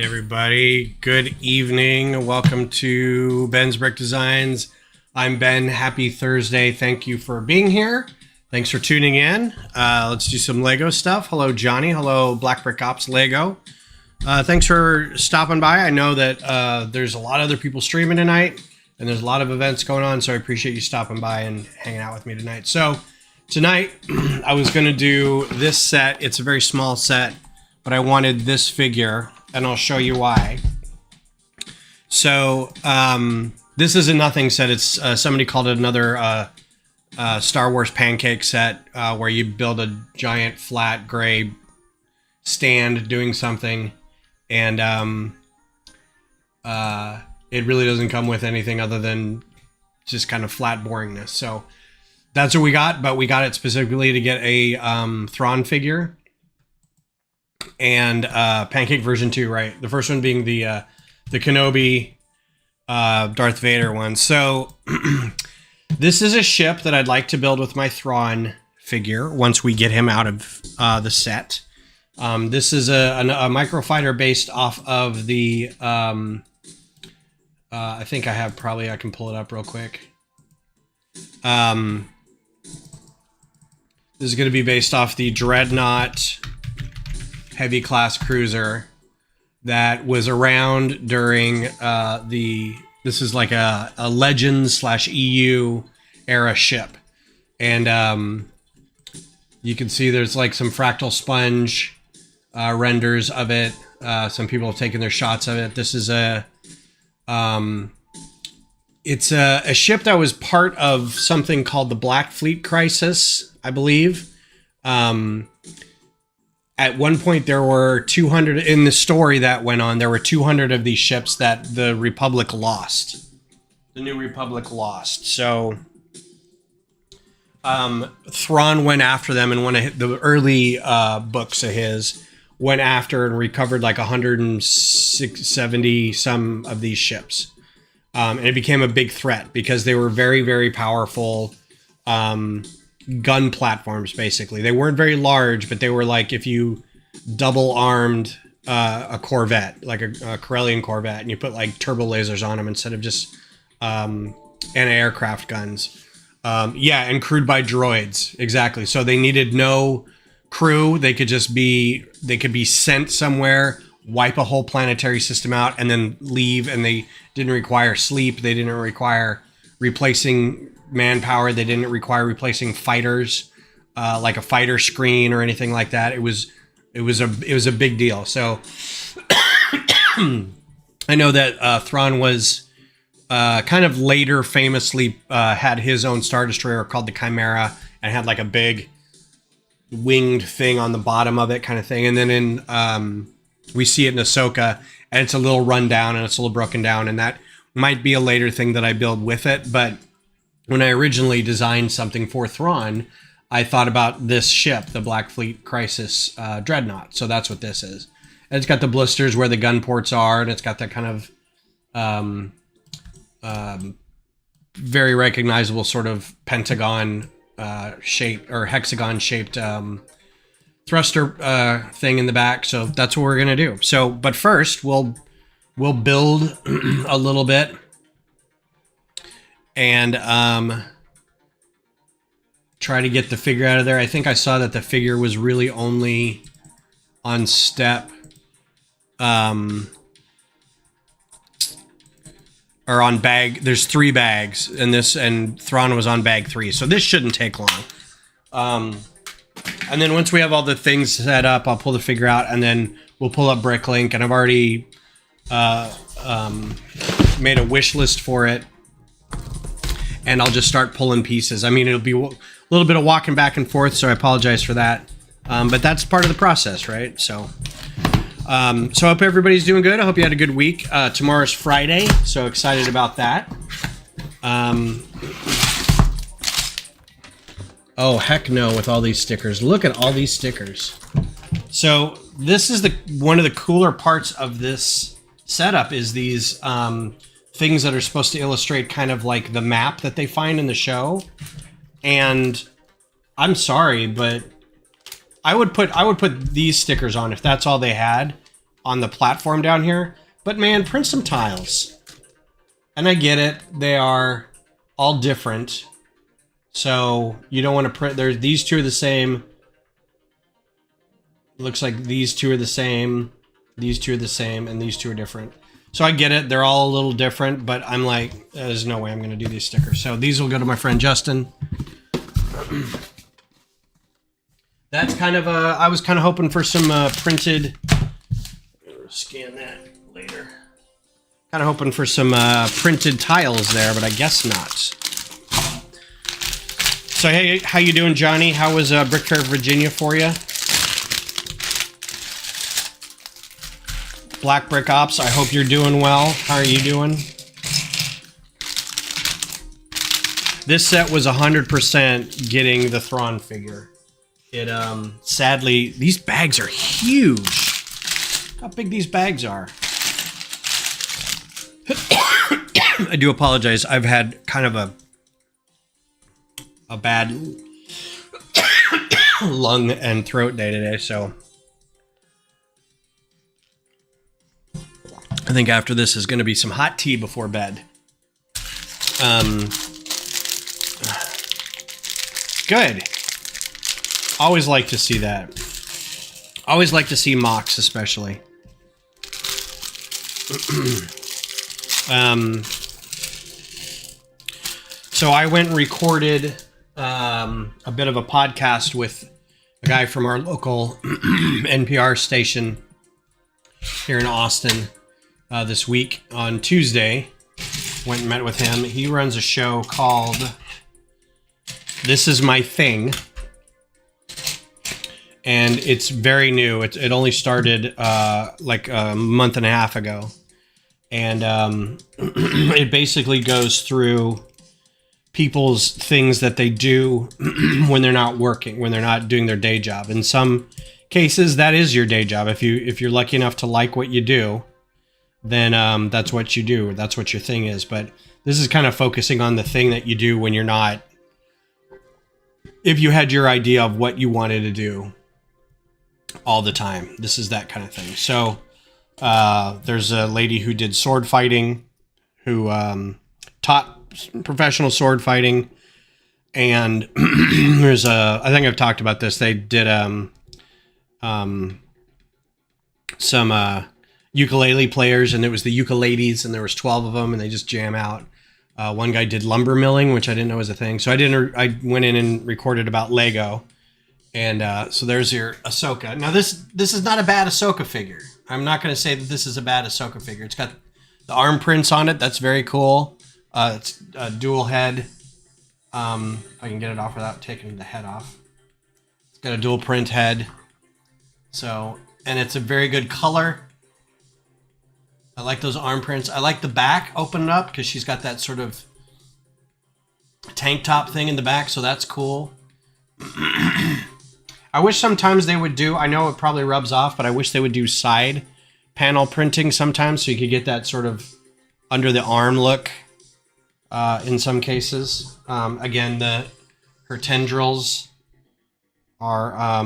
Everybody. Good evening. Welcome to Ben's Brick Designs. I'm Ben. Happy Thursday. Thank you for being here. Thanks for tuning in. Let's do some Lego stuff. Hello, Johnny. Hello, Black Brick Ops Lego. Thanks for stopping by. I know that there's a lot of other people streaming tonight, and there's a lot of events going on, so I appreciate you stopping by and hanging out with me tonight. So tonight, I was going to do this set. It's a very small set, but I wanted this figure, and I'll show you why. So this is a nothing set. It's somebody called it another Star Wars pancake set, where you build a giant flat gray stand doing something, and it really doesn't come with anything other than just kind of flat boringness. So that's what we got, but we got it specifically to get a Thrawn figure. And Pancake version 2, right? The first one being the Kenobi Darth Vader one. So this is a ship that I'd like to build with my Thrawn figure once we get him out of the set. This is a Microfighter based off of the I think I can pull it up real quick. This is going to be based off the Dreadnaught heavy class cruiser that was around during this is like a Legends / EU era ship. And you can see there's like some fractal sponge renders of it. Some people have taken their shots of it. This is it's a ship that was part of something called the Black Fleet Crisis, I believe. At one point, there were 200 in the story that went on. There were 200 of these ships that the Republic lost. The New Republic lost. So Thrawn went after them, and one of the early books of his went after and recovered like 170 some of these ships. And it became a big threat because they were very, very powerful gun platforms, basically. They weren't very large, but they were like if you double armed a Corvette, like a Corellian Corvette, and you put like turbo lasers on them instead of just anti-aircraft guns. Yeah, and crewed by droids. Exactly. So they needed no crew. They could be sent somewhere, wipe a whole planetary system out, and then leave. And they didn't require sleep. They didn't require replacing manpower. They didn't require replacing fighters, like a fighter screen or anything like that. It was a big deal. So I know that Thrawn was kind of later famously had his own Star Destroyer called the Chimera, and had like a big winged thing on the bottom of it, kind of thing. And then in we see it in Ahsoka, and it's a little run down and it's a little broken down, and that might be a later thing that I build with it. But when I originally designed something for Thrawn, I thought about this ship, the Black Fleet Crisis Dreadnaught. So that's what this is. And it's got the blisters where the gun ports are, and it's got that kind of very recognizable sort of pentagon shape or hexagon shaped thruster thing in the back. So that's what we're gonna do. So, but first we'll build a little bit and try to get the figure out of there. I think I saw that the figure was really only on step or on bag. There's 3 bags in this, and Thrawn was on bag 3, so this shouldn't take long. And then once we have all the things set up, I'll pull the figure out, and then we'll pull up Bricklink, and I've already made a wish list for it, and I'll just start pulling pieces. I mean, it'll be a little bit of walking back and forth, so I apologize for that. But that's part of the process, right? So I hope everybody's doing good. I hope you had a good week. Tomorrow's Friday, so excited about that. Oh, heck no, with all these stickers. Look at all these stickers. So this is one of the cooler parts of this setup is these things that are supposed to illustrate kind of like the map that they find in the show. And I'm sorry, but I would put these stickers on if that's all they had. on the platform down here. But man, print some tiles. And I get it. They are all different. So you don't want to print. There's these two are the same. Looks like these two are the same. These two are the same, and these two are different. So I get it. They're all a little different, but I'm like, there's no way I'm going to do these stickers. So these will go to my friend Justin. That's kind of I was kind of hoping for some printed. Scan that later. Kind of hoping for some printed tiles there, but I guess not. So hey, how you doing, Johnny? How was Brick Fair, Virginia for you? Black Brick Ops, I hope you're doing well. How are you doing? This set was 100% getting the Thrawn figure. It sadly, these bags are huge. Look how big these bags are. I do apologize. I've had kind of a bad lung and throat day today, so I think after this is going to be some hot tea before bed. Good. Always like to see that. Always like to see mocks, especially. So I went and recorded a bit of a podcast with a guy from our local NPR station here in Austin this week on Tuesday. Went and met with him. He runs a show called This Is My Thing. And it's very new. It only started like a month and a half ago. And it basically goes through people's things that they do when they're not working, when they're not doing their day job. In some cases, that is your day job. If you're lucky enough to like what you do, then that's what you do. That's what your thing is. But this is kind of focusing on the thing that you do when you're not. If you had your idea of what you wanted to do all the time, this is that kind of thing. So there's a lady who did sword fighting, who taught professional sword fighting, and there's I think I've talked about this. They did some ukulele players, and it was the ukuleles, and there was 12 of them, and they just jam out. One guy did lumber milling, which I didn't know was a thing. So I went in and recorded about Lego, and so there's your Ahsoka. Now this is not a bad Ahsoka figure. I'm not going to say that this is a bad Ahsoka figure. It's got the arm prints on it. That's very cool. It's a dual head. If I can get it off without taking the head off. It's got a dual print head. So, and it's a very good color. I like those arm prints. I like the back opening up because she's got that sort of tank top thing in the back. So that's cool. I wish sometimes they would do, I know it probably rubs off, but I wish they would do side panel printing sometimes so you could get that sort of under the arm look in some cases. Again, her tendrils are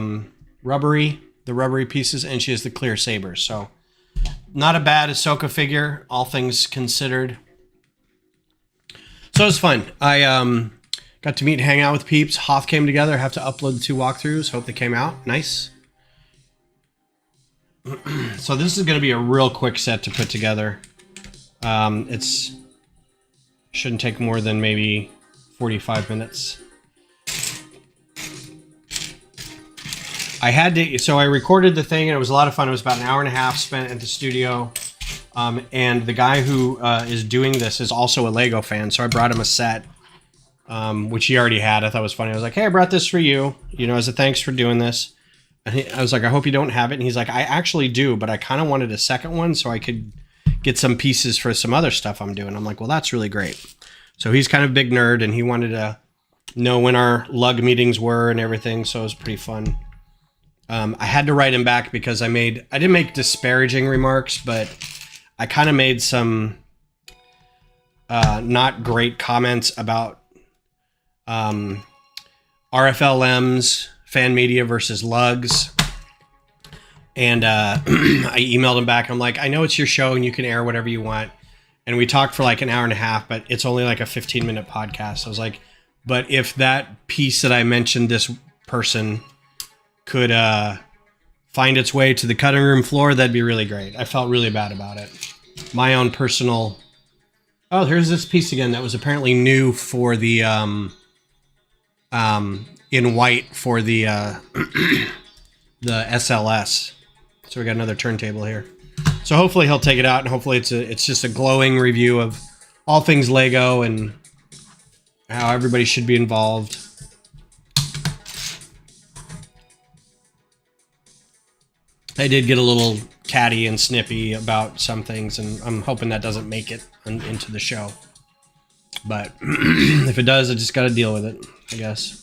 rubbery, the rubbery pieces, and she has the clear saber. So not a bad Ahsoka figure, all things considered. So it was fun. I got to meet and hang out with peeps. Hoth came together. I have to upload the 2 walkthroughs. Hope they came out. Nice. So this is going to be a real quick set to put together. It's shouldn't take more than maybe 45 minutes. So I recorded the thing, and it was a lot of fun. It was about an hour and a half spent at the studio. And the guy who is doing this is also a Lego fan, so I brought him a set. Which he already had. I thought was funny. I was like, hey, I brought this for you, as a thanks for doing this. And I was like, I hope you don't have it. And he's like, I actually do, but I kind of wanted a second one so I could get some pieces for some other stuff I'm doing. I'm like, well, that's really great. So he's kind of a big nerd, and he wanted to know when our lug meetings were and everything, so it was pretty fun. I had to write him back because I didn't make disparaging remarks, but I kind of made some not great comments about RFLMs, fan media versus lugs. And I emailed him back. I'm like, I know it's your show and you can air whatever you want. And we talked for like an hour and a half, but it's only like a 15-minute podcast. I was like, but if that piece that I mentioned, this person could find its way to the cutting room floor, that'd be really great. I felt really bad about it. My own personal... Oh, here's this piece again that was apparently new for the... in white for the the SLS. So we got another turntable here. So hopefully he'll take it out, and hopefully it's just a glowing review of all things Lego and how everybody should be involved. I did get a little catty and snippy about some things, and I'm hoping that doesn't make it into the show. But if it does, I just got to deal with it, I guess.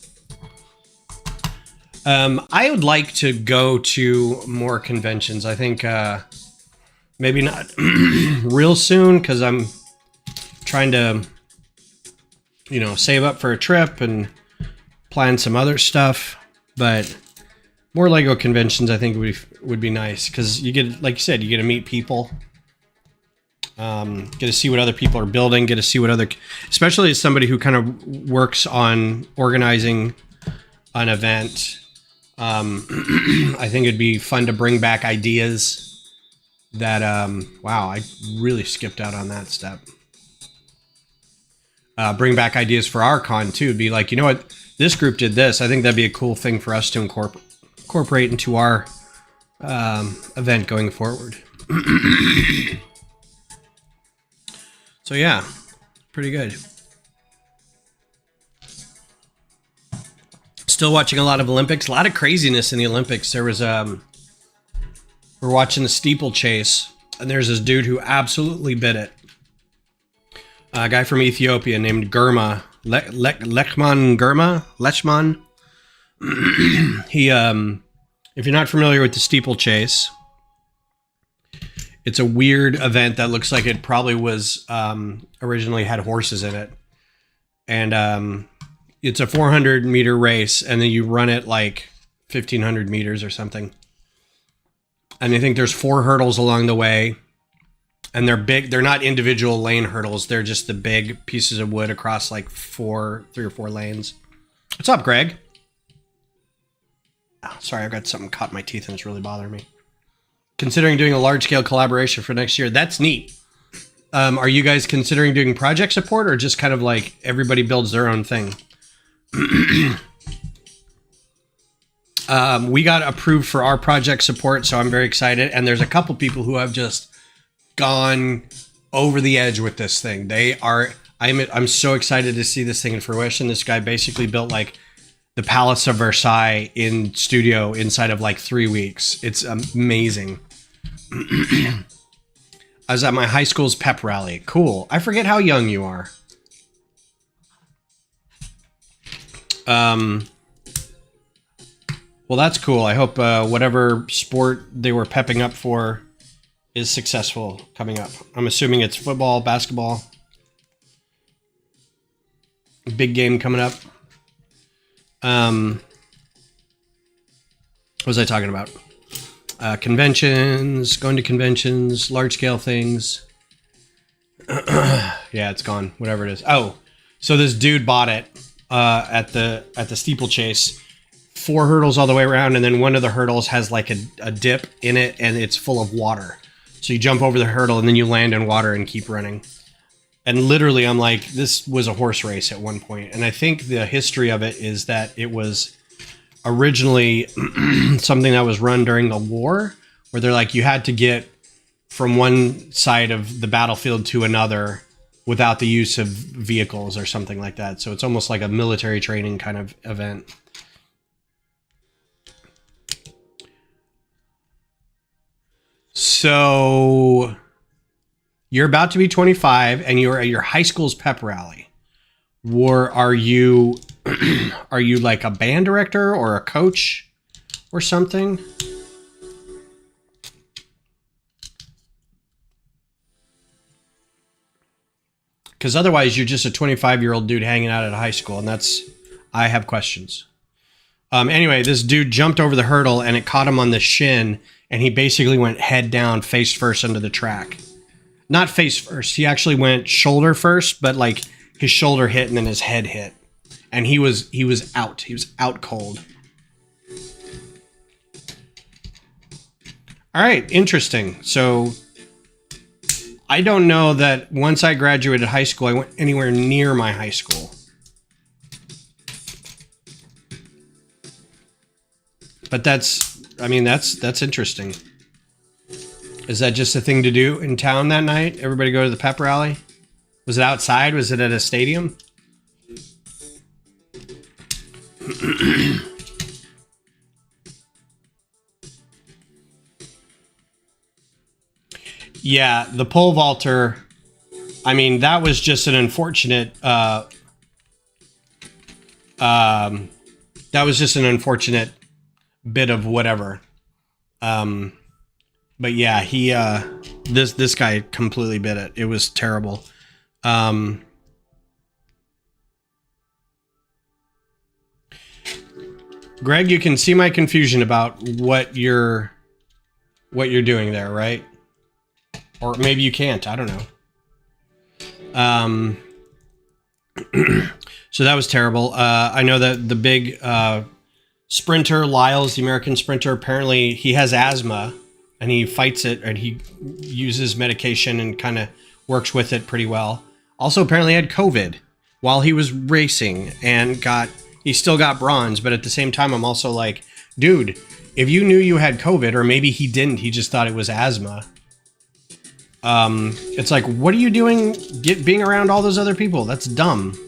I would like to go to more conventions. I think maybe not real soon, because I'm trying to, you know, save up for a trip and plan some other stuff. But more Lego conventions, I think, would be nice, because you get, like you said, you get to meet people, get to see what other people are building, get to see what other, especially as somebody who kind of works on organizing an event. I think it'd be fun to bring back ideas that, wow, I really skipped out on that step. Bring back ideas for our con too. It'd be like, you know what, this group did this. I think that'd be a cool thing for us to incorporate into our event going forward. So yeah, pretty good. Still watching a lot of Olympics. A lot of craziness in the Olympics. There was we're watching the steeplechase, and there's this dude who absolutely bit it. A guy from Ethiopia named Germa, Lechman Germa, Lechman. He, if you're not familiar with the steeplechase, it's a weird event that looks like it probably was originally had horses in it, and it's a 400-meter race, and then you run it like 1,500 meters or something. And I think there's 4 hurdles along the way, and they're big. They're not individual lane hurdles. They're just the big pieces of wood across like 3 or 4 lanes. What's up, Greg? Oh, sorry, I've got something caught in my teeth and it's really bothering me. Considering doing a large-scale collaboration for next year. That's neat. Are you guys considering doing project support, or just kind of like everybody builds their own thing? We got approved for our project support, so I'm very excited. And there's a couple people who have just gone over the edge with this thing. I'm so excited to see this thing in fruition. This guy basically built like the Palace of Versailles in studio inside of like 3 weeks. It's amazing. I was at my high school's pep rally. Cool. I forget how young you are. Well, that's cool. I hope whatever sport they were pepping up for is successful coming up. I'm assuming it's football, basketball. Big game coming up. What was I talking about? Conventions, going to conventions, large scale things. Yeah, it's gone. Whatever it is. Oh, so this dude bought it at the steeplechase. 4 hurdles all the way around, and then one of the hurdles has like a dip in it, and it's full of water. So you jump over the hurdle, and then you land in water and keep running. And literally, I'm like, this was a horse race at one point. And I think the history of it is that it was originally something that was run during the war, where they're like, you had to get from one side of the battlefield to another without the use of vehicles or something like that. So it's almost like a military training kind of event. So you're about to be 25 and you're at your high school's pep rally. Are you like a band director or a coach or something? Because otherwise you're just a 25-year-old dude hanging out at a high school, and I have questions. Anyway, this dude jumped over the hurdle and it caught him on the shin, and he basically went head down, face first into the track. Not face first. He actually went shoulder first, but like his shoulder hit and then his head hit. And he was out. He was out cold. All right, interesting. So I don't know that once I graduated high school, I went anywhere near my high school. But that's interesting. Is that just a thing to do in town that night? Everybody go to the pep rally? Was it outside? Was it at a stadium? Yeah, the pole vaulter. I mean, that was just an unfortunate. That was just an unfortunate bit of whatever. But yeah, he this guy completely bit it. It was terrible. Greg, you can see my confusion about what you're doing there, right? Or maybe you can't. I don't know. So that was terrible. I know that the big sprinter, Lyles, the American sprinter, apparently he has asthma and he fights it, and he uses medication and kind of works with it pretty well. Also apparently had COVID while he was racing and he still got bronze. But at the same time, I'm also like, dude, if you knew you had COVID, or maybe he didn't, he just thought it was asthma. It's like, what are you doing being around all those other people? That's dumb.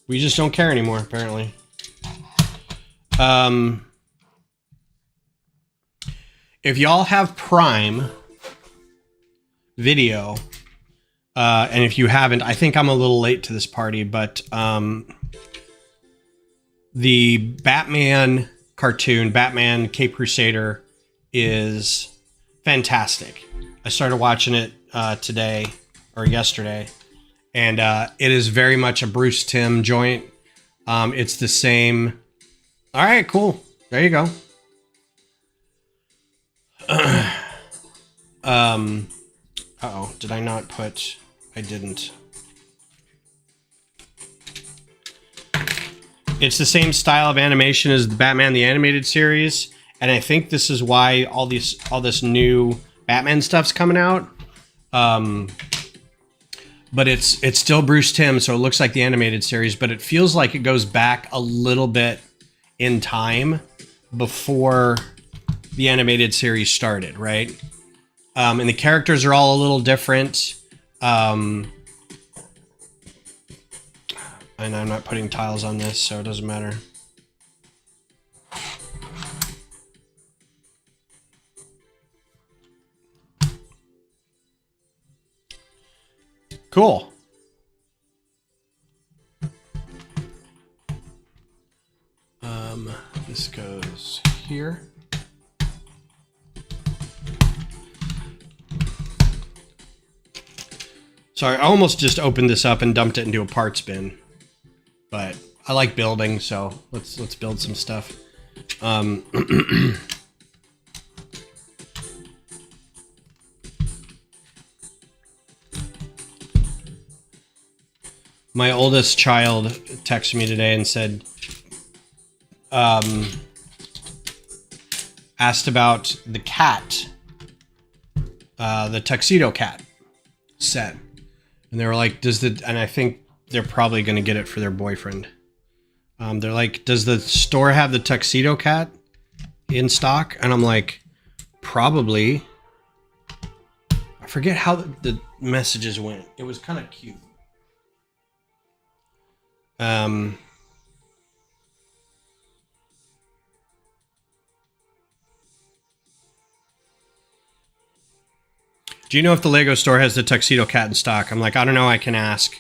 We just don't care anymore, apparently. If y'all have Prime Video, and if you haven't, I think I'm a little late to this party, but the Batman cartoon, Batman Cape Crusader, is fantastic. I started watching it today or yesterday, and it is very much a Bruce Timm joint. It's the same. All right, cool. There you go. Uh-oh, did I not put... I didn't. It's the same style of animation as the Batman the Animated Series, and I think this is why all this new Batman stuff's coming out. But it's still Bruce Timm, so it looks like the animated series, but it feels like it goes back a little bit in time before the animated series started, right? And the characters are all a little different. And I'm not putting tiles on this, so it doesn't matter. Cool. This goes here. Sorry, I almost just opened this up and dumped it into a parts bin, but I like building, so let's build some stuff. My oldest child texted me today and said, asked about the cat, the tuxedo cat set. And they were like, and I think they're probably going to get it for their boyfriend. They're like, does the store have the tuxedo cat in stock? And I'm like, probably. I forget how the messages went. It was kind of cute. Do you know if the Lego store has the tuxedo cat in stock? I'm like, I don't know. I can ask. I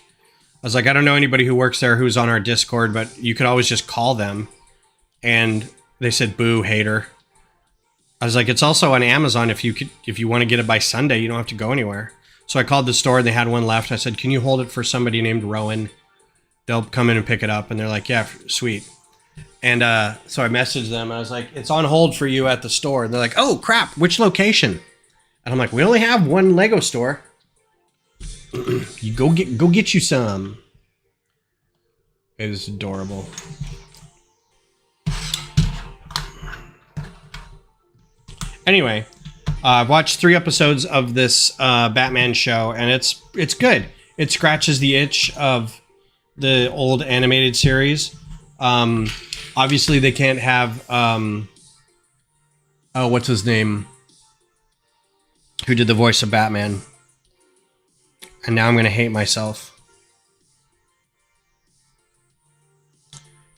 was like, I don't know anybody who works there who's on our Discord, but you could always just call them. And they said, boo, hater. I was like, it's also on Amazon. If you want to get it by Sunday, you don't have to go anywhere. So I called the store and they had one left. I said, can you hold it for somebody named Rowan? they'll come in and pick it up, and they're like, yeah, sweet. And so I messaged them. I was like, it's on hold for you at the store. And they're like, oh, crap, which location? And I'm like, we only have one Lego store. You go get you some. It is adorable. Anyway, I've watched 3 episodes of this Batman show, and it's good. It scratches the itch of the old animated series. Obviously, they can't have what's his name? Who did the voice of Batman? And now I'm gonna hate myself.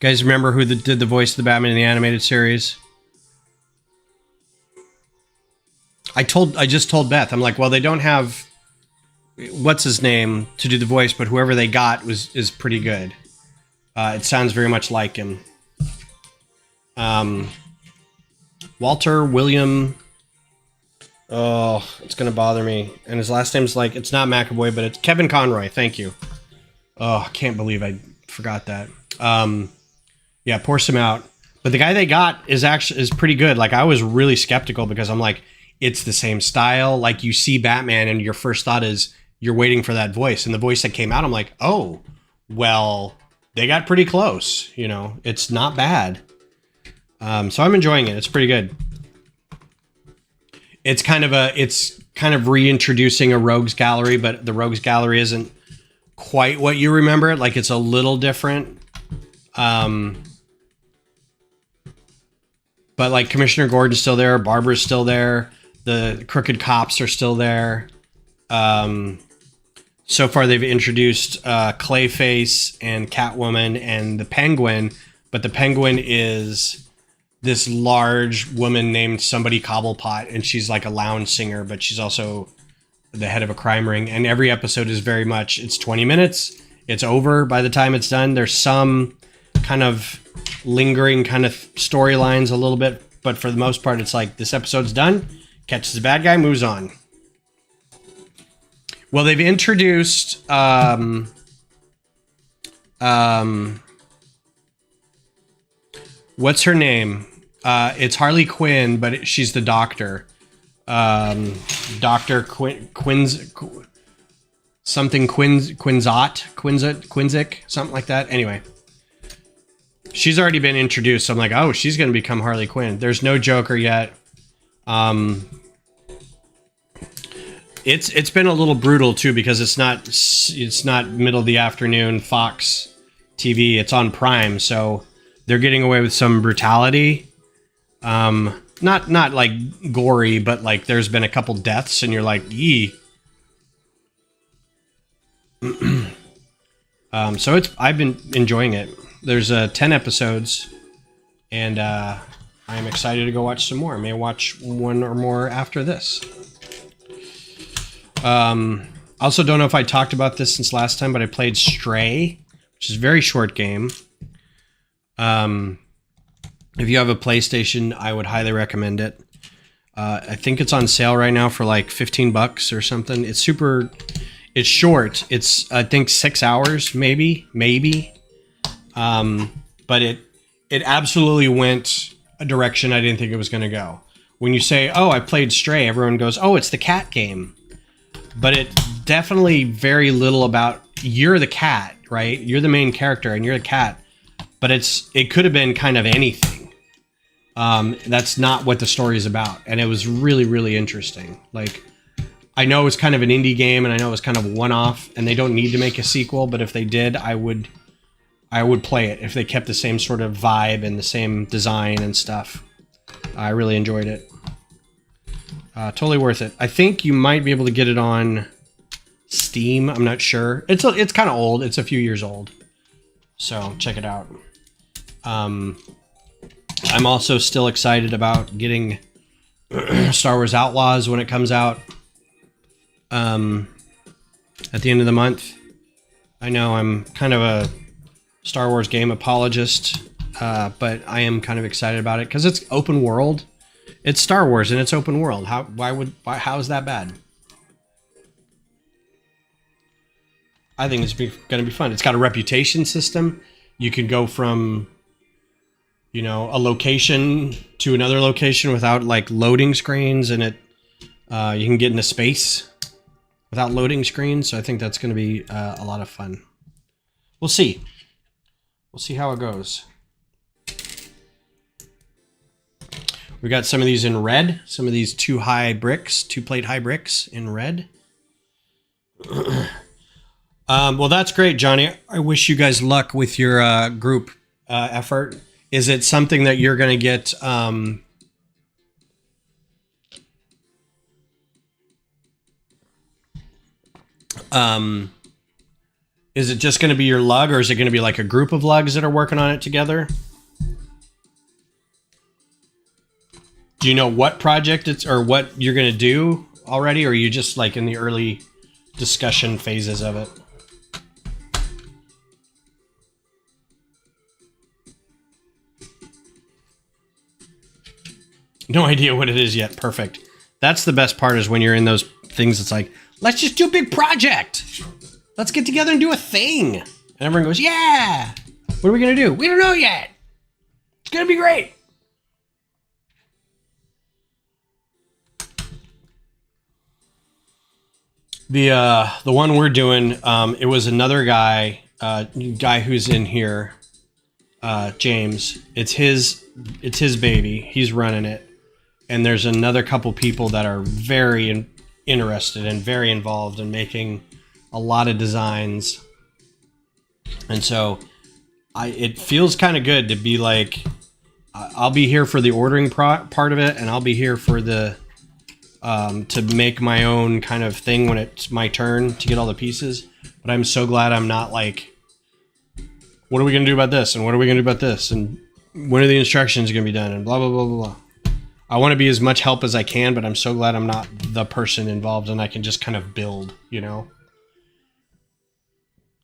Guys, remember who did the voice of the Batman in the animated series? I just told Beth. I'm like, well, they don't have what's his name to do the voice, but whoever they got is pretty good. It sounds very much like him. Walter William. Oh, it's gonna bother me. And his last name's like, it's not McAvoy, but it's Kevin Conroy. Thank you. Oh, I can't believe I forgot that. Yeah, pour some out. But the guy they got is pretty good. Like, I was really skeptical because I'm like, it's the same style. Like, you see Batman and your first thought is you're waiting for that voice. And the voice that came out, I'm like, oh, well, they got pretty close. You know, it's not bad. So I'm enjoying it. It's pretty good. It's kind of reintroducing a rogues gallery, but the rogues gallery isn't quite what you remember. Like, it's a little different. But like Commissioner Gordon's still there, Barbara's still there, the crooked cops are still there. So far they've introduced Clayface and Catwoman and the Penguin, but the Penguin is this large woman named somebody Cobblepot, and she's like a lounge singer, but she's also the head of a crime ring. And every episode is very much, it's 20 minutes, it's over by the time it's done. There's some kind of lingering kind of storylines a little bit, but for the most part it's like, this episode's done, catches the bad guy, moves on. Well, they've introduced what's her name? It's Harley Quinn, but she's the Doctor. Dr. Quinzic, something like that. Anyway, she's already been introduced. So I'm like, oh, she's going to become Harley Quinn. There's no Joker yet. It's been a little brutal too, because it's not middle of the afternoon Fox TV. It's on Prime, so they're getting away with some brutality. Not like gory, but like there's been a couple deaths, and you're like, yee. So I've been enjoying it. There's 10 episodes, and I'm excited to go watch some more. I may watch one or more after this. Also don't know if I talked about this since last time, but I played Stray, which is a very short game. If you have a PlayStation, I would highly recommend it. I think it's on sale right now for like $15 or something. It's short. It's, I think 6 hours, maybe. But it absolutely went a direction I didn't think it was going to go. When you say, oh, I played Stray, everyone goes, oh, it's the cat game. But it's definitely very little about, you're the cat, right? You're the main character and you're the cat. But it could have been kind of anything. That's not what the story is about. And it was really, really interesting. Like, I know it's kind of an indie game, and I know it was kind of a one-off, and they don't need to make a sequel, but if they did, I would play it if they kept the same sort of vibe and the same design and stuff. I really enjoyed it. Totally worth it. I think you might be able to get it on Steam. I'm not sure. It's kind of old. It's a few years old. So check it out. I'm also still excited about getting Star Wars Outlaws when it comes out at the end of the month. I know I'm kind of a Star Wars game apologist, but I am kind of excited about it because it's open world. It's Star Wars and it's open world. How is that bad? I think it's going to be fun. It's got a reputation system. You can go from, you know, a location to another location without like loading screens, and you can get into space without loading screens. So I think that's going to be a lot of fun. We'll see. We'll see how it goes. We got some of these in red. Some of these 2-plate high bricks in red. Well, that's great, Johnny. I wish you guys luck with your group effort. Is it something that you're going to get... is it just going to be your lug, or is it going to be like a group of lugs that are working on it together? Do you know what project it's, or what you're going to do already, or are you just like in the early discussion phases of it? No idea what it is yet. Perfect. That's the best part, is when you're in those things. It's like, let's just do a big project. Let's get together and do a thing. And everyone goes, yeah. What are we going to do? We don't know yet. It's going to be great. The one we're doing, it was another guy who's in here, James. It's his baby. He's running it. And there's another couple people that are very interested and very involved in making a lot of designs. And so it feels kind of good to be like, I'll be here for the ordering part of it, and I'll be here for the to make my own kind of thing when it's my turn to get all the pieces. But I'm so glad I'm not like, what are we going to do about this? And what are we going to do about this? And when are the instructions going to be done? And blah, blah, blah, blah, blah. I want to be as much help as I can, but I'm so glad I'm not the person involved, and I can just kind of build, you know?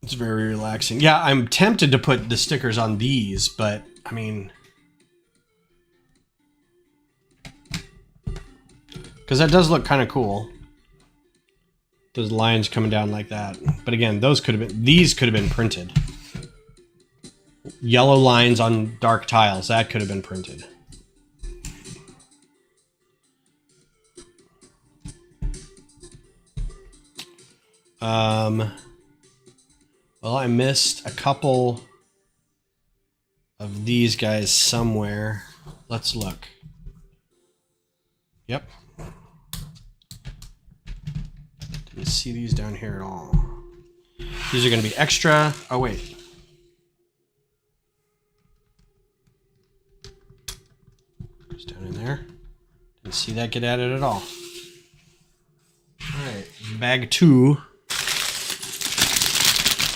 It's very relaxing. Yeah, I'm tempted to put the stickers on these, but I mean, because that does look kind of cool. Those lines coming down like that. But again, these could have been printed. Yellow lines on dark tiles, that could have been printed. Well, I missed a couple of these guys somewhere. Let's look. Yep. Didn't see these down here at all. These are going to be extra. Oh, wait. Goes down in there. Didn't see that get added at all. All right. Bag 2.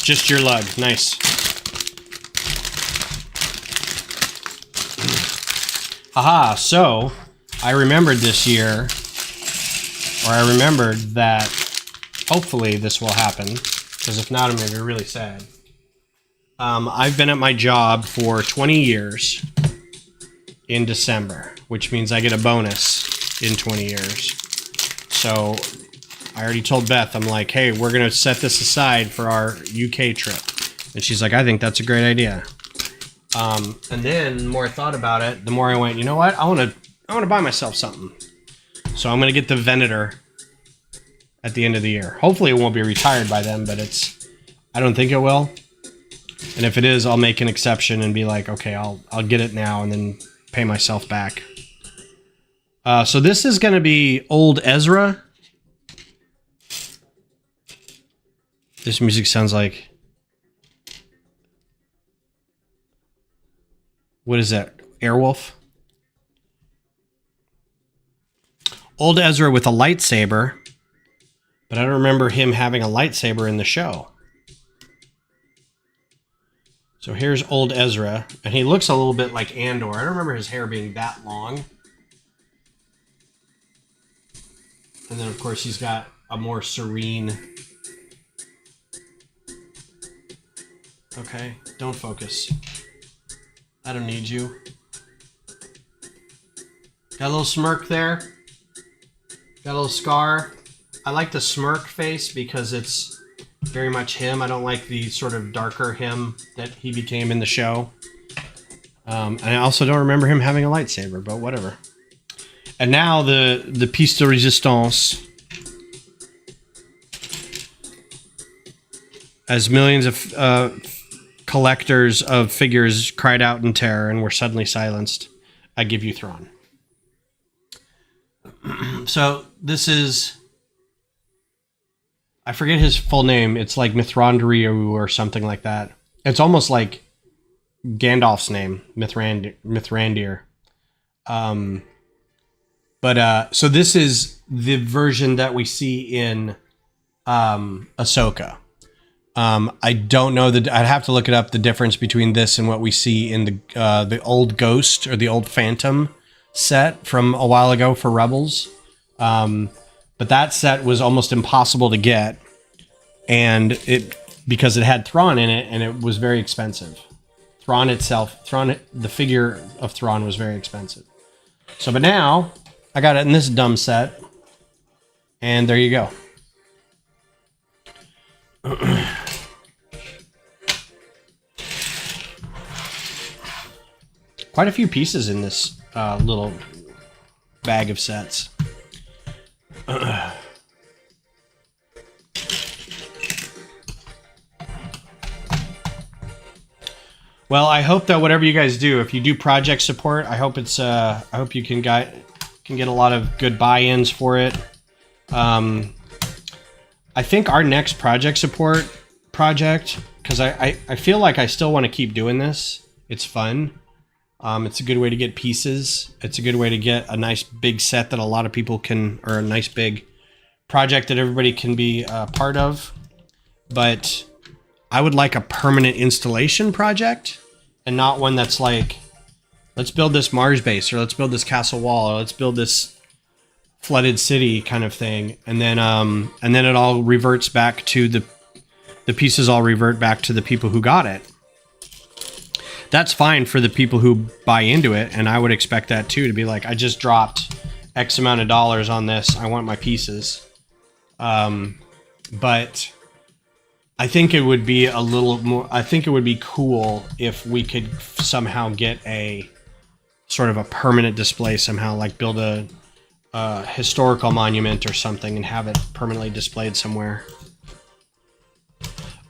Just your lug. Nice. Haha, so I remembered this year, or I remembered that hopefully this will happen, because if not, I'm going to be really sad. I've been at my job for 20 years in December, which means I get a bonus in 20 years. So I already told Beth, I'm like, hey, we're going to set this aside for our UK trip. And she's like, I think that's a great idea. And then the more I thought about it, the more I went, you know what? I want to buy myself something. So I'm going to get the Venator at the end of the year. Hopefully it won't be retired by then, but I don't think it will. And if it is, I'll make an exception and be like, okay, I'll get it now and then pay myself back. So this is going to be Old Ezra. This music sounds like... What is that? Airwolf? Old Ezra with a lightsaber. But I don't remember him having a lightsaber in the show. So here's Old Ezra. And he looks a little bit like Andor. I don't remember his hair being that long. And then, of course, he's got a more serene... Okay, don't focus. I don't need you. Got a little smirk there. Got a little scar. I like the smirk face because it's very much him. I don't like the sort of darker him that he became in the show. And I also don't remember him having a lightsaber, but whatever. And now the piece de resistance. As millions of collectors of figures cried out in terror and were suddenly silenced, I give you Thrawn. So this is... I forget his full name. It's like Mithrandir or something like that. It's almost like Gandalf's name, Mithrandir. So this is the version that we see in Ahsoka. I don't know that I'd have to look it up, the difference between this and what we see in the old Ghost or the old Phantom set from a while ago for Rebels. But that set was almost impossible to get, and because it had Thrawn in it, and it was very expensive. The figure of Thrawn was very expensive. So, but now I got it in this dumb set, and there you go. Quite a few pieces in this little bag of sets. Well, I hope that whatever you guys do, if you do project support, I hope you can get a lot of good buy-ins for it. I think our next project support project, because I feel like I still want to keep doing this. It's fun. It's a good way to get pieces. It's a good way to get a nice big set that a lot of people can, or a nice big project that everybody can be a part of. But I would like a permanent installation project, and not one that's like, let's build this Mars base, or let's build this castle wall, or let's build this flooded city kind of thing, and then it all reverts back to the pieces all revert back to the people who got it. That's fine for the people who buy into it, and I would expect that too, to be like, I just dropped X amount of dollars on this, I want my pieces. But I think it would be a little more, I think it would be cool if we could somehow get a sort of a permanent display somehow, like build a historical monument or something and have it permanently displayed somewhere.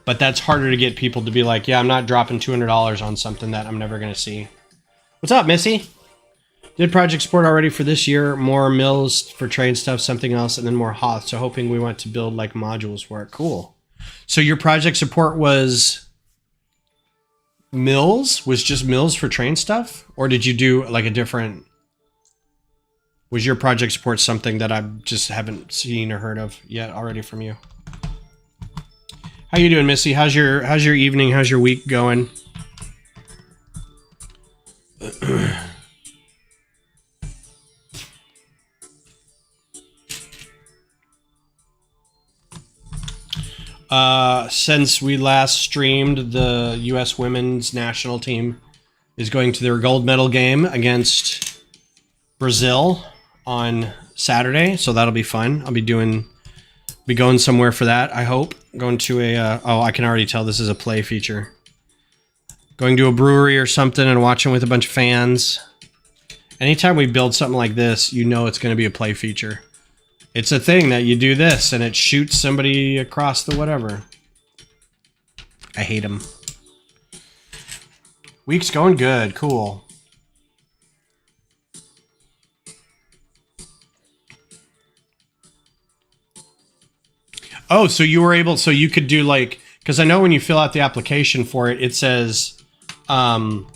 But that's harder to get people to be like, yeah, I'm not dropping $200 on something that I'm never going to see. What's up, Missy? Did project support already for this year. More mills for trade stuff, something else, and then more Hoth. So hoping we want to build like modules for it. Cool. So your project support was mills? Was just mills for train stuff? Or did you do like a different... Was your project support something that I just haven't seen or heard of yet already from you? How you doing, Missy? How's your evening? How's your week going? Since we last streamed, the U.S. women's national team is going to their gold medal game against Brazil on Saturday, so that'll be fun. I'll be going somewhere for that, I hope. Going to a, oh, I can already tell this is a play feature. Going to a brewery or something and watching with a bunch of fans. Anytime we build something like this, you know it's going to be a play feature. It's a thing that you do this and it shoots somebody across the whatever. I hate them. Week's going good. Cool. Oh, so you were able, so you could do like, because I know when you fill out the application for it, it says, you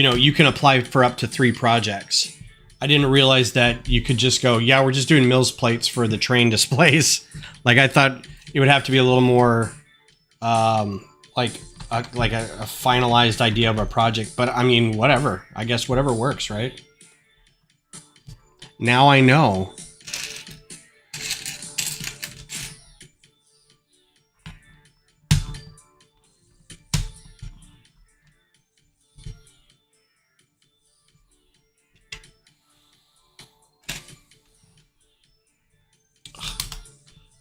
know, you can apply for up to 3 projects. I didn't realize that you could just go, yeah, we're just doing mills plates for the train displays. Like I thought it would have to be a little more, like a finalized idea of a project. But I mean, whatever. I guess whatever works, right? Now I know.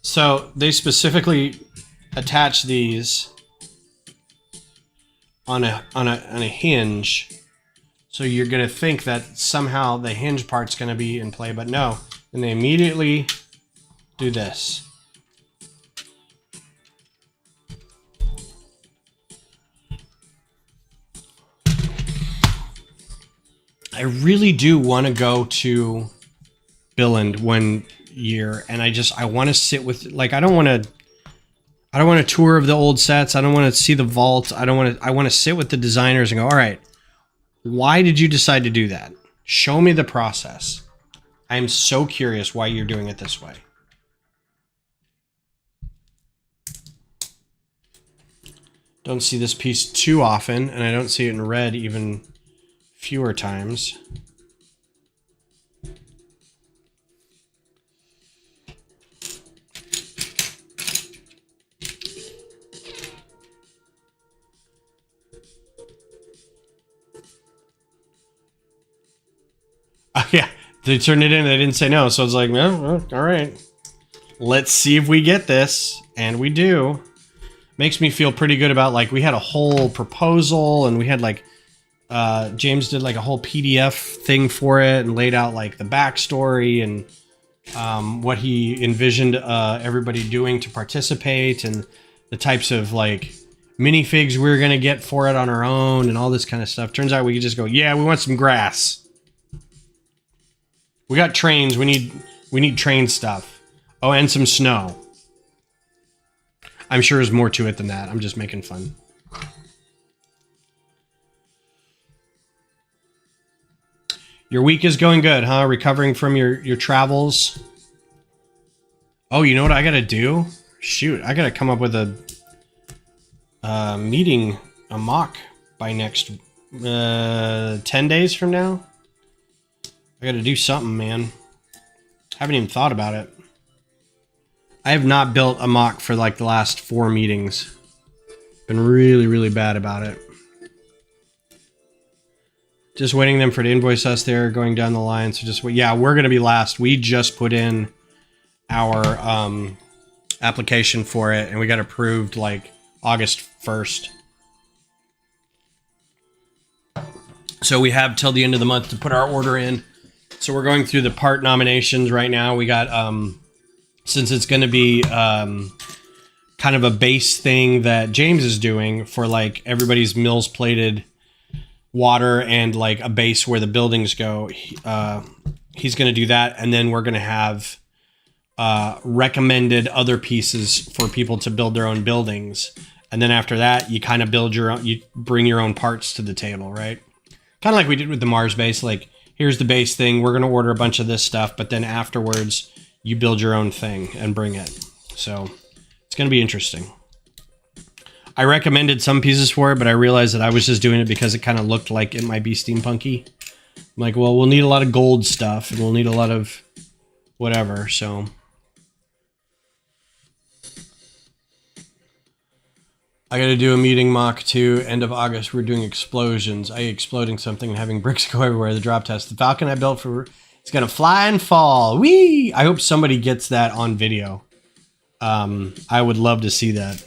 So they specifically attach these on a hinge. So you're gonna think that somehow the hinge part's gonna be in play, but no. And they immediately do this. I really do want to go to Billund one year, and I want to sit with, like, I don't want a tour of the old sets. I don't want to see the vault. I want to sit with the designers and go, all right, why did you decide to do that? Show me the process. I'm so curious why you're doing it this way. Don't see this piece too often, and I don't see it in red even fewer times. Yeah, they turned it in. They didn't say no, so I was like, no, all right. Let's see if we get this, and we do. Makes me feel pretty good about, like, we had a whole proposal, and we had, like, James did, like, a whole PDF thing for it and laid out, like, the backstory and what he envisioned everybody doing to participate and the types of, like, minifigs we were going to get for it on our own and all this kind of stuff. Turns out we could just go, yeah, we want some grass. We got trains. We need train stuff. Oh, and some snow. I'm sure there's more to it than that. I'm just making fun. Your week is going good, huh? Recovering from your travels. Oh, you know what I gotta do? Shoot, I gotta come up with a meeting, a mock by next 10 days from now. I gotta do something, man. Haven't even thought about it. I have not built a mock for like the last 4 meetings. Been really, really bad about it. Just waiting them for to invoice us. They're going down the line. So just wait. Yeah, we're gonna be last. We just put in our application for it, and we got approved like August 1st. So we have till the end of the month to put our order in. So we're going through the part nominations right now. We got, since it's going to be kind of a base thing that James is doing for like everybody's mills plated water and like a base where the buildings go, he's going to do that. And then we're going to have recommended other pieces for people to build their own buildings. And then after that, you kind of build your own, you bring your own parts to the table, right? Kind of like we did with the Mars base. Like, here's the base thing. We're going to order a bunch of this stuff, but then afterwards you build your own thing and bring it. So it's going to be interesting. I recommended some pieces for it, but I realized that I was just doing it because it kind of looked like it might be steampunky. I'm like, well, we'll need a lot of gold stuff and we'll need a lot of whatever. So I got to do a meeting mock too. End of August, we're doing explosions. Exploding something and having bricks go everywhere. The drop test. The Falcon I built for, it's going to fly and fall. Whee! I hope somebody gets that on video. I would love to see that.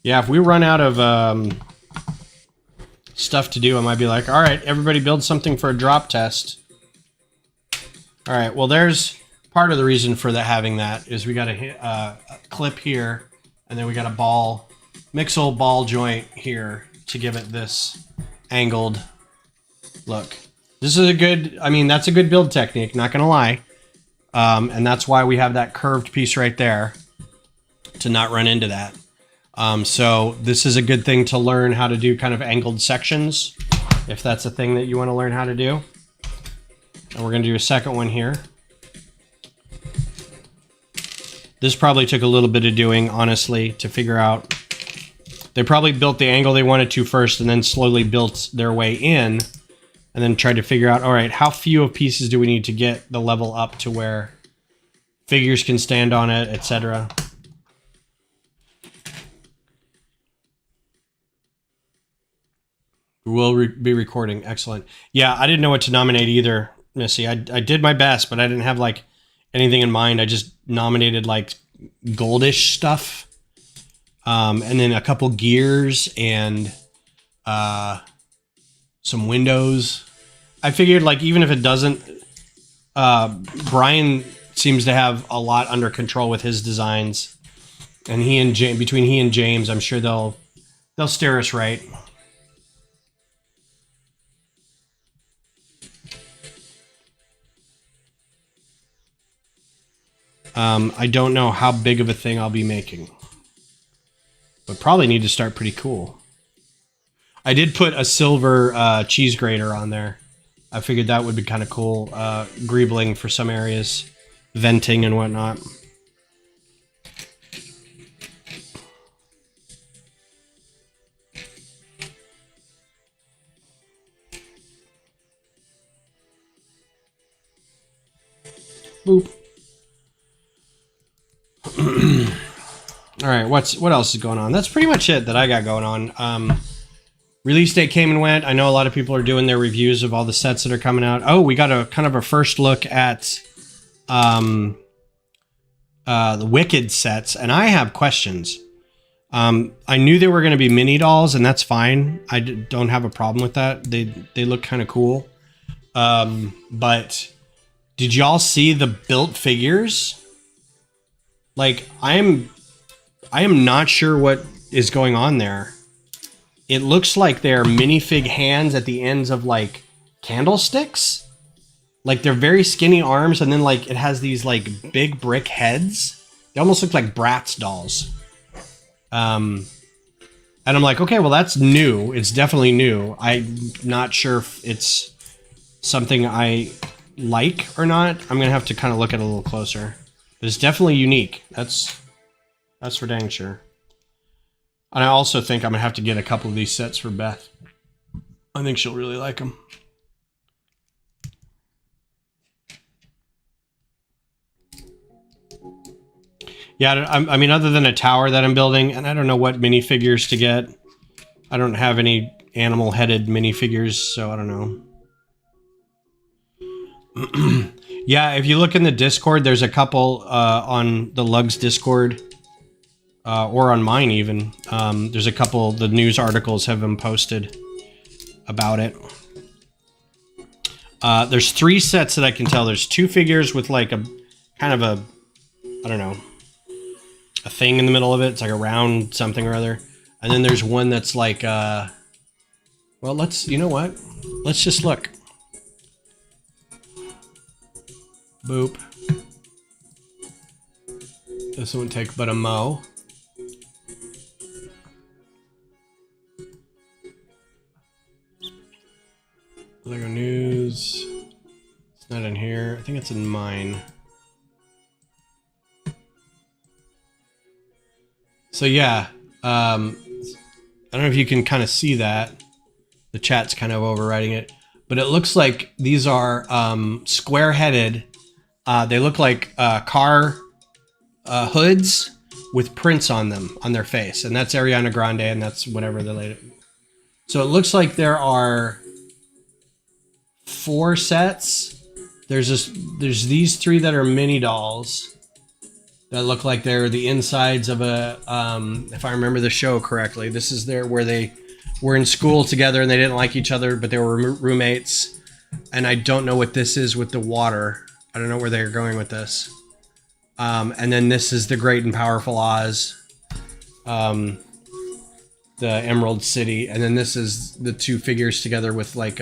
Yeah, if we run out of stuff to do, I might be like, all right, everybody build something for a drop test. All right, well, there's part of the reason for having that is we got a clip here, and then we got a ball, mixel ball joint here to give it this angled look. This is a good, I mean, that's a good build technique, not gonna lie. And that's why we have that curved piece right there to not run into that. So this is a good thing to learn how to do kind of angled sections, if that's a thing that you want to learn how to do. And we're going to do a second one here. This probably took a little bit of doing, honestly, to figure out. They probably built the angle they wanted to first and then slowly built their way in and then tried to figure out, all right, how few of pieces do we need to get the level up to where figures can stand on it, etc. We'll be recording. Excellent. Yeah, I didn't know what to nominate either, Missy. I did my best, but I didn't have like anything in mind. I just nominated like goldish stuff, and then a couple gears and some windows. I figured like even if it doesn't, Brian seems to have a lot under control with his designs, and between he and James, I'm sure they'll steer us right. I don't know how big of a thing I'll be making, but probably need to start pretty cool. I did put a silver cheese grater on there. I figured that would be kind of cool. Greebling for some areas, venting and whatnot. Boop. All right, what else is going on? That's pretty much it that I got going on. Release date came and went. I know a lot of people are doing their reviews of all the sets that are coming out. Oh, we got a kind of a first look at the Wicked sets, and I have questions. I knew they were going to be mini dolls, and that's fine. I don't have a problem with that. They look kind of cool. But did y'all see the built figures? Like, I am not sure what is going on there. It looks like they're minifig hands at the ends of like candlesticks. Like they're very skinny arms, and then like it has these like big brick heads. They almost look like Bratz dolls. And I'm like, okay, well that's new. It's definitely new. I'm not sure if it's something I like or not. I'm gonna have to kind of look at it a little closer. But it's definitely unique. That's for dang sure. And I also think I'm going to have to get a couple of these sets for Beth. I think she'll really like them. Yeah, I mean, other than a tower that I'm building, and I don't know what minifigures to get. I don't have any animal-headed minifigures, so I don't know. Yeah, if you look in the Discord, there's a couple on the Lugs Discord. Or on mine even. There's a couple, the news articles have been posted about it. There's 3 sets that I can tell. There's 2 figures with like a kind of a, I don't know, a thing in the middle of it. It's like a round something or other. And then there's one that's like, well, you know what? Let's just look. Boop. This won't take but a mo. Lego News. It's not in here. I think it's in mine. So yeah, I don't know if you can kind of see that. The chat's kind of overriding it. But it looks like these are square-headed. They look like car hoods with prints on them, on their face. And that's Ariana Grande, and that's whatever the latest. So it looks like there are 4 sets. There's these 3 that are mini dolls that look like they're the insides of a if I remember the show correctly. This is where they were in school together and they didn't like each other, but they were roommates. And I don't know what this is with the water. I don't know where they're going with this. And then this is the Great and Powerful Oz, the Emerald City, and then this is the 2 figures together with like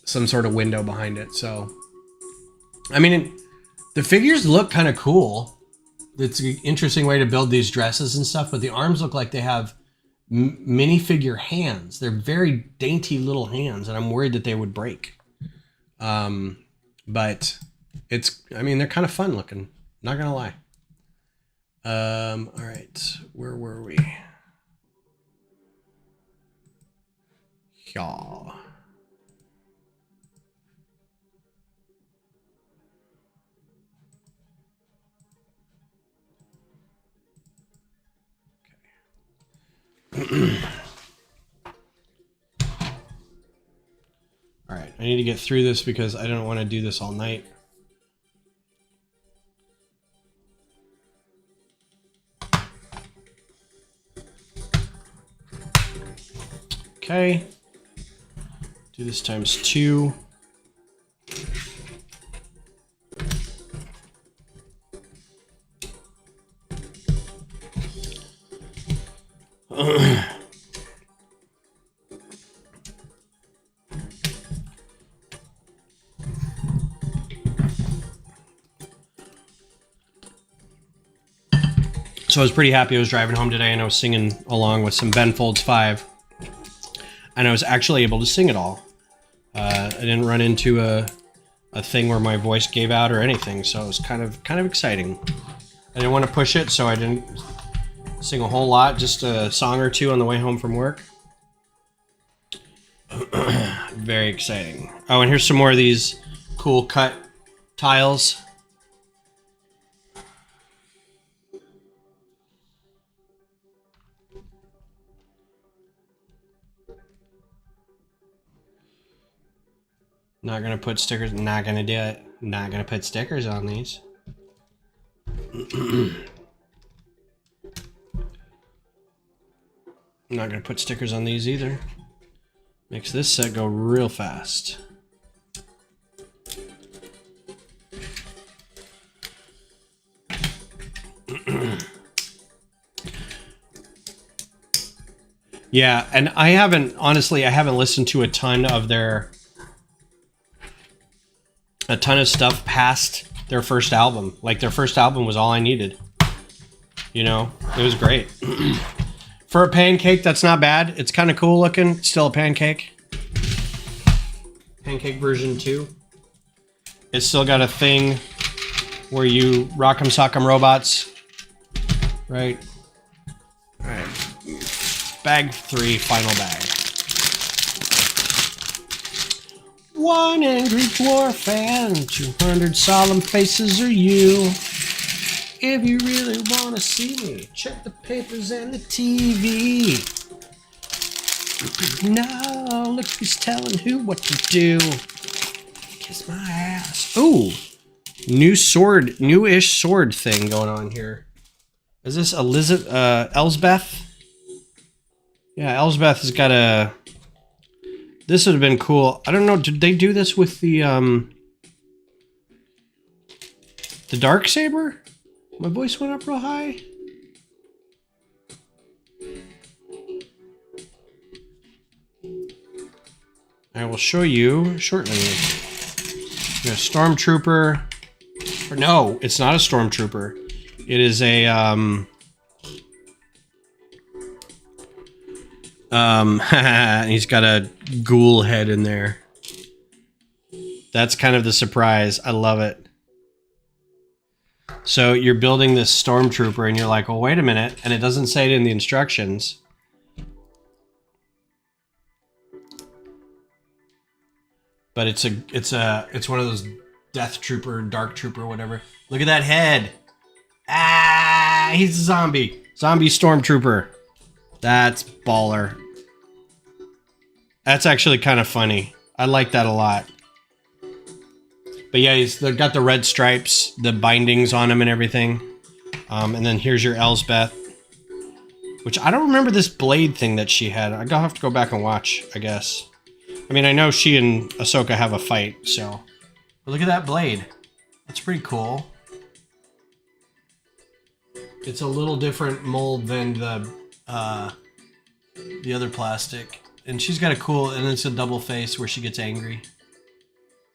some sort of window behind it. So, I mean, the figures look kind of cool. It's an interesting way to build these dresses and stuff, but the arms look like they have minifigure hands. They're very dainty little hands, and I'm worried that they would break. But I mean, they're kind of fun looking. Not gonna lie. All right, where were we? Yeah. need to get through this because I don't want to do this all night. Okay. Do this times 2. So I was pretty happy I was driving home today and I was singing along with some Ben Folds 5. And I was actually able to sing it all. I didn't run into a thing where my voice gave out or anything, so it was kind of exciting. I didn't want to push it, so I didn't sing a whole lot, just a song or two on the way home from work. Very exciting. Oh, and here's some more of these cool cut tiles. Not gonna put stickers, not gonna do it. Not gonna put stickers on these. I'm not gonna put stickers on these either. Makes this set go real fast. Yeah, and I haven't listened to a ton of stuff past their first album. Like, their first album was all I needed. You know, it was great. For a pancake, that's not bad. It's kind of cool looking. It's still a pancake. Pancake version 2. It's still got a thing where you rock'em sock'em robots. Right? Alright. Bag 3, final bag. One angry dwarf and 200 solemn faces are you. If you really want to see me, check the papers and the TV. No, look who's telling who what to do. Kiss my ass. Ooh, newish sword thing going on here. Is this Elsbeth? Yeah, Elsbeth has got a... This would have been cool. I don't know, did they do this with the Darksaber? My voice went up real high. I will show you shortly. A Stormtrooper. Or no, it's not a Stormtrooper. It is a he's got a ghoul head in there. That's kind of the surprise. I love it. So you're building this Stormtrooper and you're like, well, wait a minute. And it doesn't say it in the instructions. But it's one of those Death Trooper, Dark Trooper, whatever. Look at that head. Ah, he's a zombie. Zombie Stormtrooper. That's baller. That's actually kind of funny. I like that a lot. But yeah, they've got the red stripes, the bindings on them and everything. And then here's your Elsbeth. Which I don't remember this blade thing that she had. I'll have to go back and watch, I guess. I mean, I know she and Ahsoka have a fight, so... But look at that blade. That's pretty cool. It's a little different mold than the other plastic. And she's got a cool... And it's a double face where she gets angry.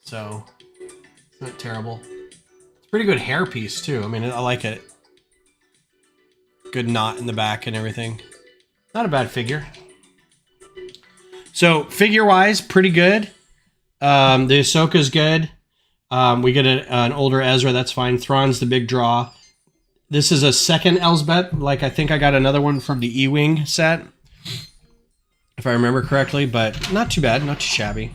So... It's not terrible. It's a pretty good hairpiece, too. I mean, I like it. Good knot in the back and everything. Not a bad figure. So, figure-wise, pretty good. The Ahsoka's good. We get an older Ezra, that's fine. Thrawn's the big draw. This is a second Elsbeth. Like, I think I got another one from the E-Wing set. If I remember correctly, but not too bad, not too shabby.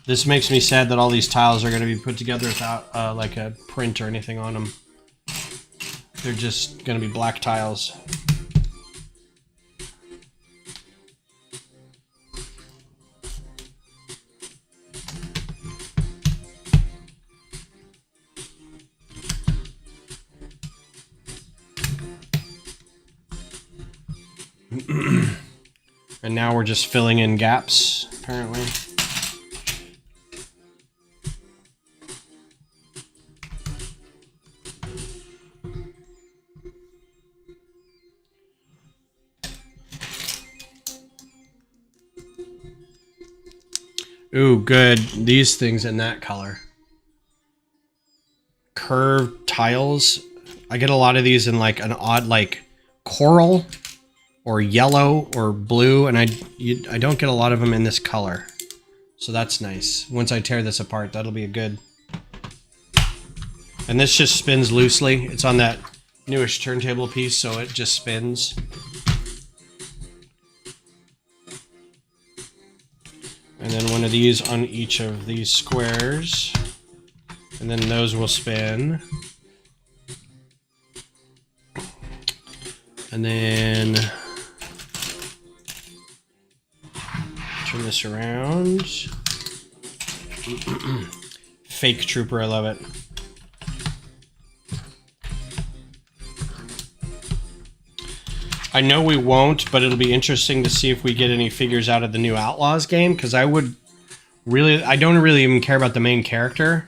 This makes me sad that all these tiles are going to be put together without like a print or anything on them. They're just going to be black tiles. And now we're just filling in gaps, apparently. Ooh, good. These things in that color. Curved tiles. I get a lot of these in like an odd like coral or yellow or blue, and I don't get a lot of them in this color. So that's nice. Once I tear this apart, that'll be a good... And this just spins loosely. It's on that newish turntable piece, so it just spins. And then one of these on each of these squares. And then those will spin. And then turn this around. Fake trooper, I love it. I know we won't, but it'll be interesting to see if we get any figures out of the new Outlaws game, because I don't really even care about the main character,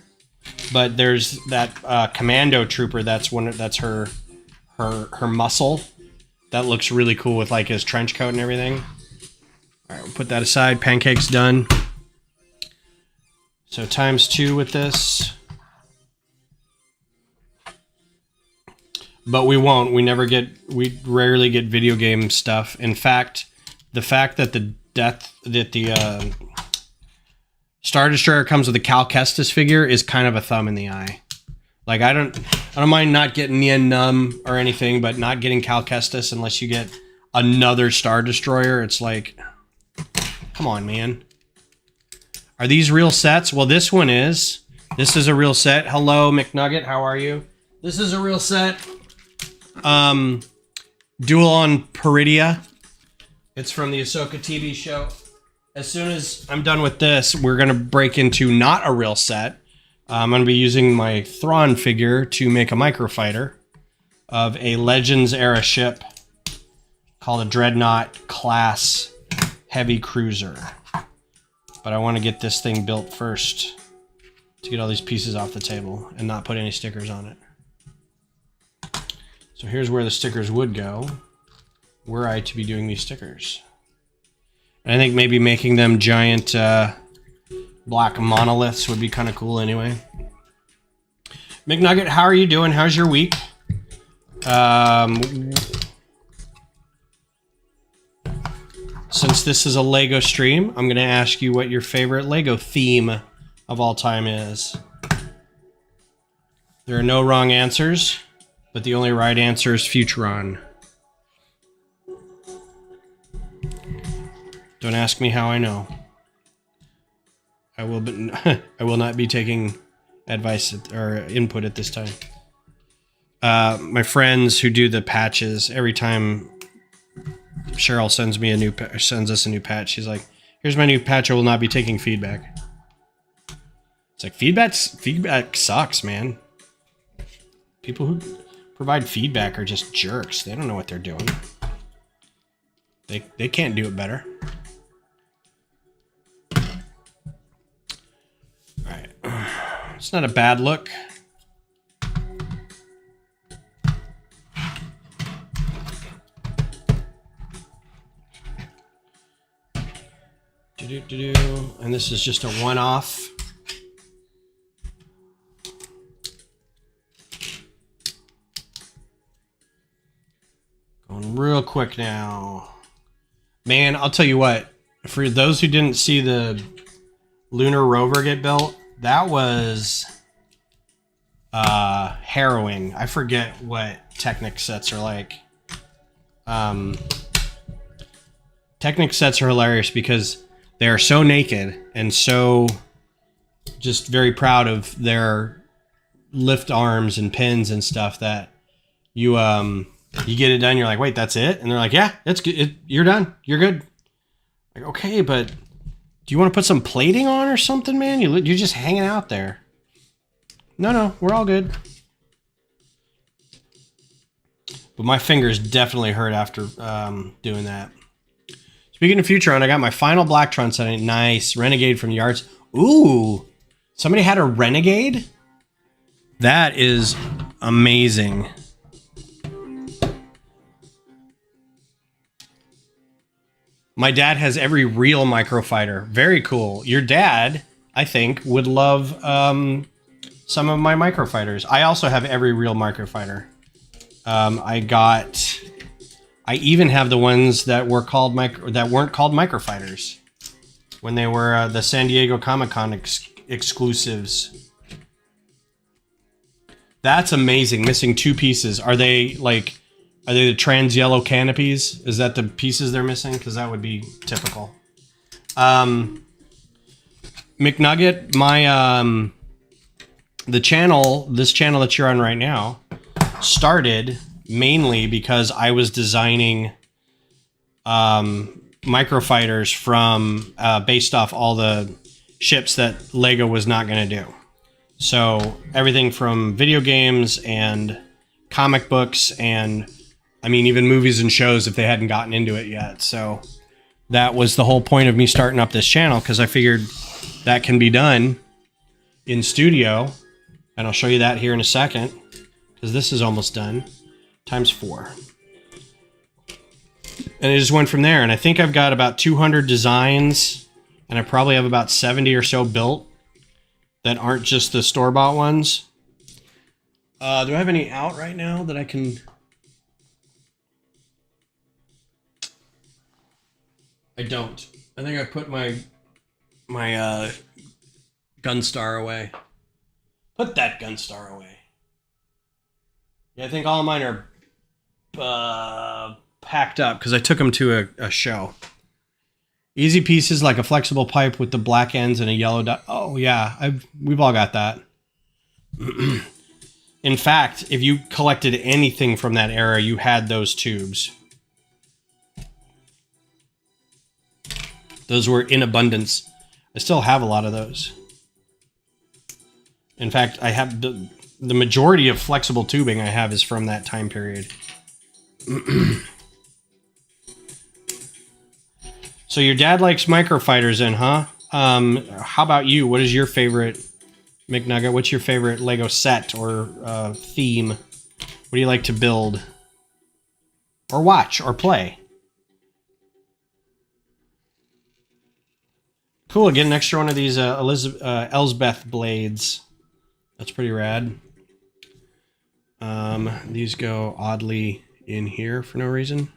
but there's that commando trooper that's her muscle. That looks really cool with like his trench coat and everything. All right, we'll put that aside. Pancake's done. So ×2 with this. But we won't. We rarely get video game stuff. In fact, the fact that the Star Destroyer comes with a Cal Kestis figure is kind of a thumb in the eye. Like I don't mind not getting Nien Nunb or anything, but not getting Cal Kestis unless you get another Star Destroyer, it's like, come on, man. Are these real sets? Well, this one is. This is a real set. Hello, McNugget. How are you? This is a real set. Duel on Peridea. It's from the Ahsoka TV show. As soon as I'm done with this, we're going to break into not a real set. I'm going to be using my Thrawn figure to make a Microfighter of a Legends era ship called a Dreadnaught class heavy cruiser. But I want to get this thing built first to get all these pieces off the table and not put any stickers on it. So here's where the stickers would go, were I to be doing these stickers. And I think maybe making them giant black monoliths would be kind of cool anyway. McNugget, how are you doing? How's your week? Since this is a Lego stream, I'm going to ask you what your favorite Lego theme of all time is. There are no wrong answers, but the only right answer is Futuron. Don't ask me how I know. I will not be taking advice or input at this time. My friends who do the patches, every time Cheryl sends us a new patch, she's like, "Here's my new patch. I will not be taking feedback." It's like feedback sucks, man. People who provide feedback are just jerks. They don't know what they're doing. They can't do it better. All right, it's not a bad look. And this is just a one-off. Going real quick now. Man, I'll tell you what. For those who didn't see the lunar rover get built, that was harrowing. I forget what Technic sets are like. Technic sets are hilarious because they are so naked and so just very proud of their lift arms and pins and stuff that you get it done. You're like, wait, that's it? And they're like, yeah, that's good. You're done. You're good. Like, okay, but do you want to put some plating on or something, man? You're just hanging out there. No, we're all good. But my fingers definitely hurt after doing that. Speaking of Futron, I got my final Blacktron setting. Nice. Renegade from Yards. Ooh. Somebody had a Renegade? That is amazing. My dad has every real Microfighter. Very cool. Your dad, I think, would love some of my Microfighters. I also have every real Microfighter. I even have the ones that were called that weren't called Microfighters when they were the San Diego Comic-Con exclusives. That's amazing. Missing 2 pieces. Are they the trans yellow canopies? Is that the pieces they're missing? Because that would be typical. McNugget, my this channel that you're on right now started mainly because I was designing Microfighters from based off all the ships that Lego was not going to do. So everything from video games and comic books and I mean even movies and shows if they hadn't gotten into it yet. So that was the whole point of me starting up this channel, because I figured that can be done in studio, and I'll show you that here in a second because this is almost done. ×4. And it just went from there. And I think I've got about 200 designs, and I probably have about 70 or so built that aren't just the store-bought ones. Do I have any out right now that I can... I don't. I think I put my Gunstar away. Put that Gunstar away. Yeah, I think all of mine are packed up because I took them to a show. Easy pieces like a flexible pipe with the black ends and a yellow dot. Oh yeah, we've all got that. In fact, if you collected anything from that era, you had those tubes. Those were in abundance. I still have a lot of those. In fact, I have the majority of flexible tubing I have is from that time period. So your dad likes Microfighters then, huh? How about you? What is your favorite McNugget? What's your favorite Lego set or theme? What do you like to build? Or watch or play? Cool, get an extra one of these Elsbeth blades. That's pretty rad. These go oddly in here for no reason.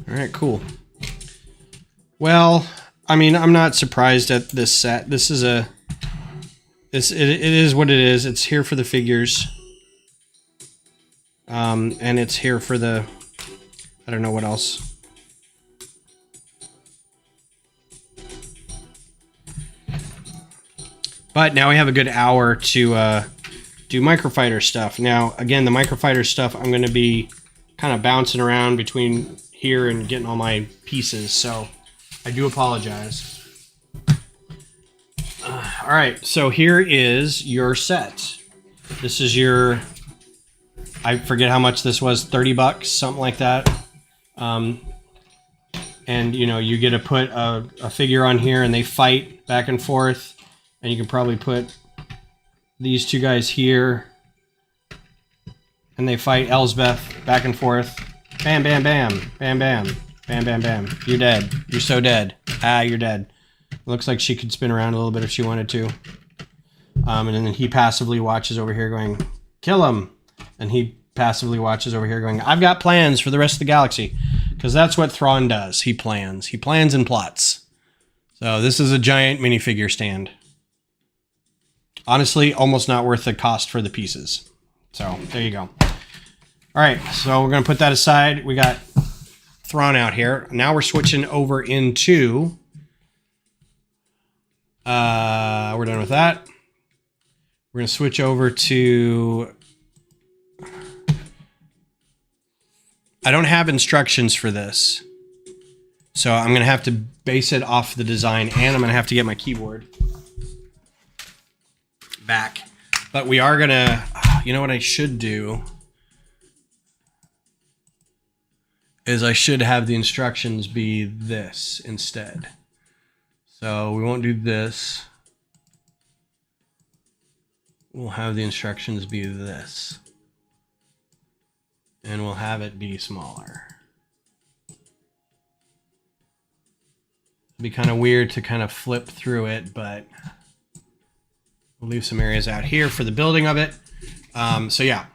All right, cool. Well, I mean, I'm not surprised at this set. This is it is what it is. It's here for the figures. And it's here for the, I don't know what else. But now we have a good hour to do Microfighter stuff. Now, again, the Microfighter stuff, I'm going to be kind of bouncing around between here and getting all my pieces, so I do apologize. All right, so here is your set. This is your, I forget how much this was, 30 bucks, something like that. And, you know, you get to put a figure on here and they fight back and forth. And you can probably put these two guys here. And they fight Elsbeth back and forth. Bam, bam, bam. Bam, bam. Bam, bam, bam. You're dead. You're so dead. Ah, you're dead. Looks like she could spin around a little bit if she wanted to. And then he passively watches over here going, kill him. And he passively watches over here going, I've got plans for the rest of the galaxy. Because that's what Thrawn does. He plans. He plans and plots. So this is a giant minifigure stand. Honestly, almost not worth the cost for the pieces. So, there you go. All right, so we're going to put that aside. We got Thrawn out here. Now we're switching over into... we're done with that. We're going to switch over to... I don't have instructions for this. So I'm going to have to base it off the design, and I'm going to have to get my keyboard back. But we are going to... You know what I should do? Is I should have the instructions be this instead. So we won't do this. We'll have the instructions be this. And we'll have it be smaller. It'd be kind of weird to kind of flip through it, but we'll leave some areas out here for the building of it. So yeah.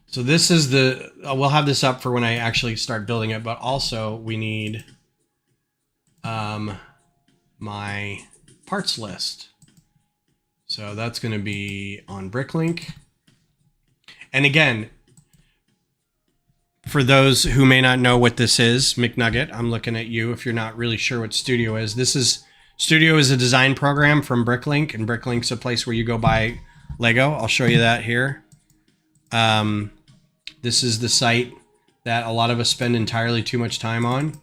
So this is the, we'll have this up for when I actually start building it, but also we need my parts list. So that's going to be on Bricklink. And again, for those who may not know what this is, McNugget, I'm looking at you if you're not really sure what Studio is. Studio is a design program from Bricklink, and Bricklink's a place where you go buy Lego. I'll show you that here. This is the site that a lot of us spend entirely too much time on.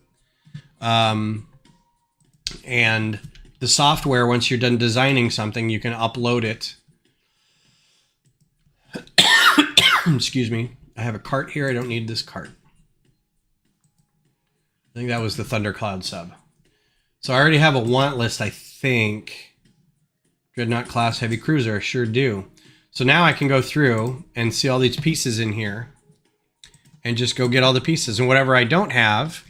And the software, once you're done designing something, you can upload it. Excuse me. I have a cart here. I don't need this cart. I think that was the Thundercloud sub. So I already have a want list, I think. Dreadnought class heavy cruiser. I sure do. So now I can go through and see all these pieces in here and just go get all the pieces. And whatever I don't have,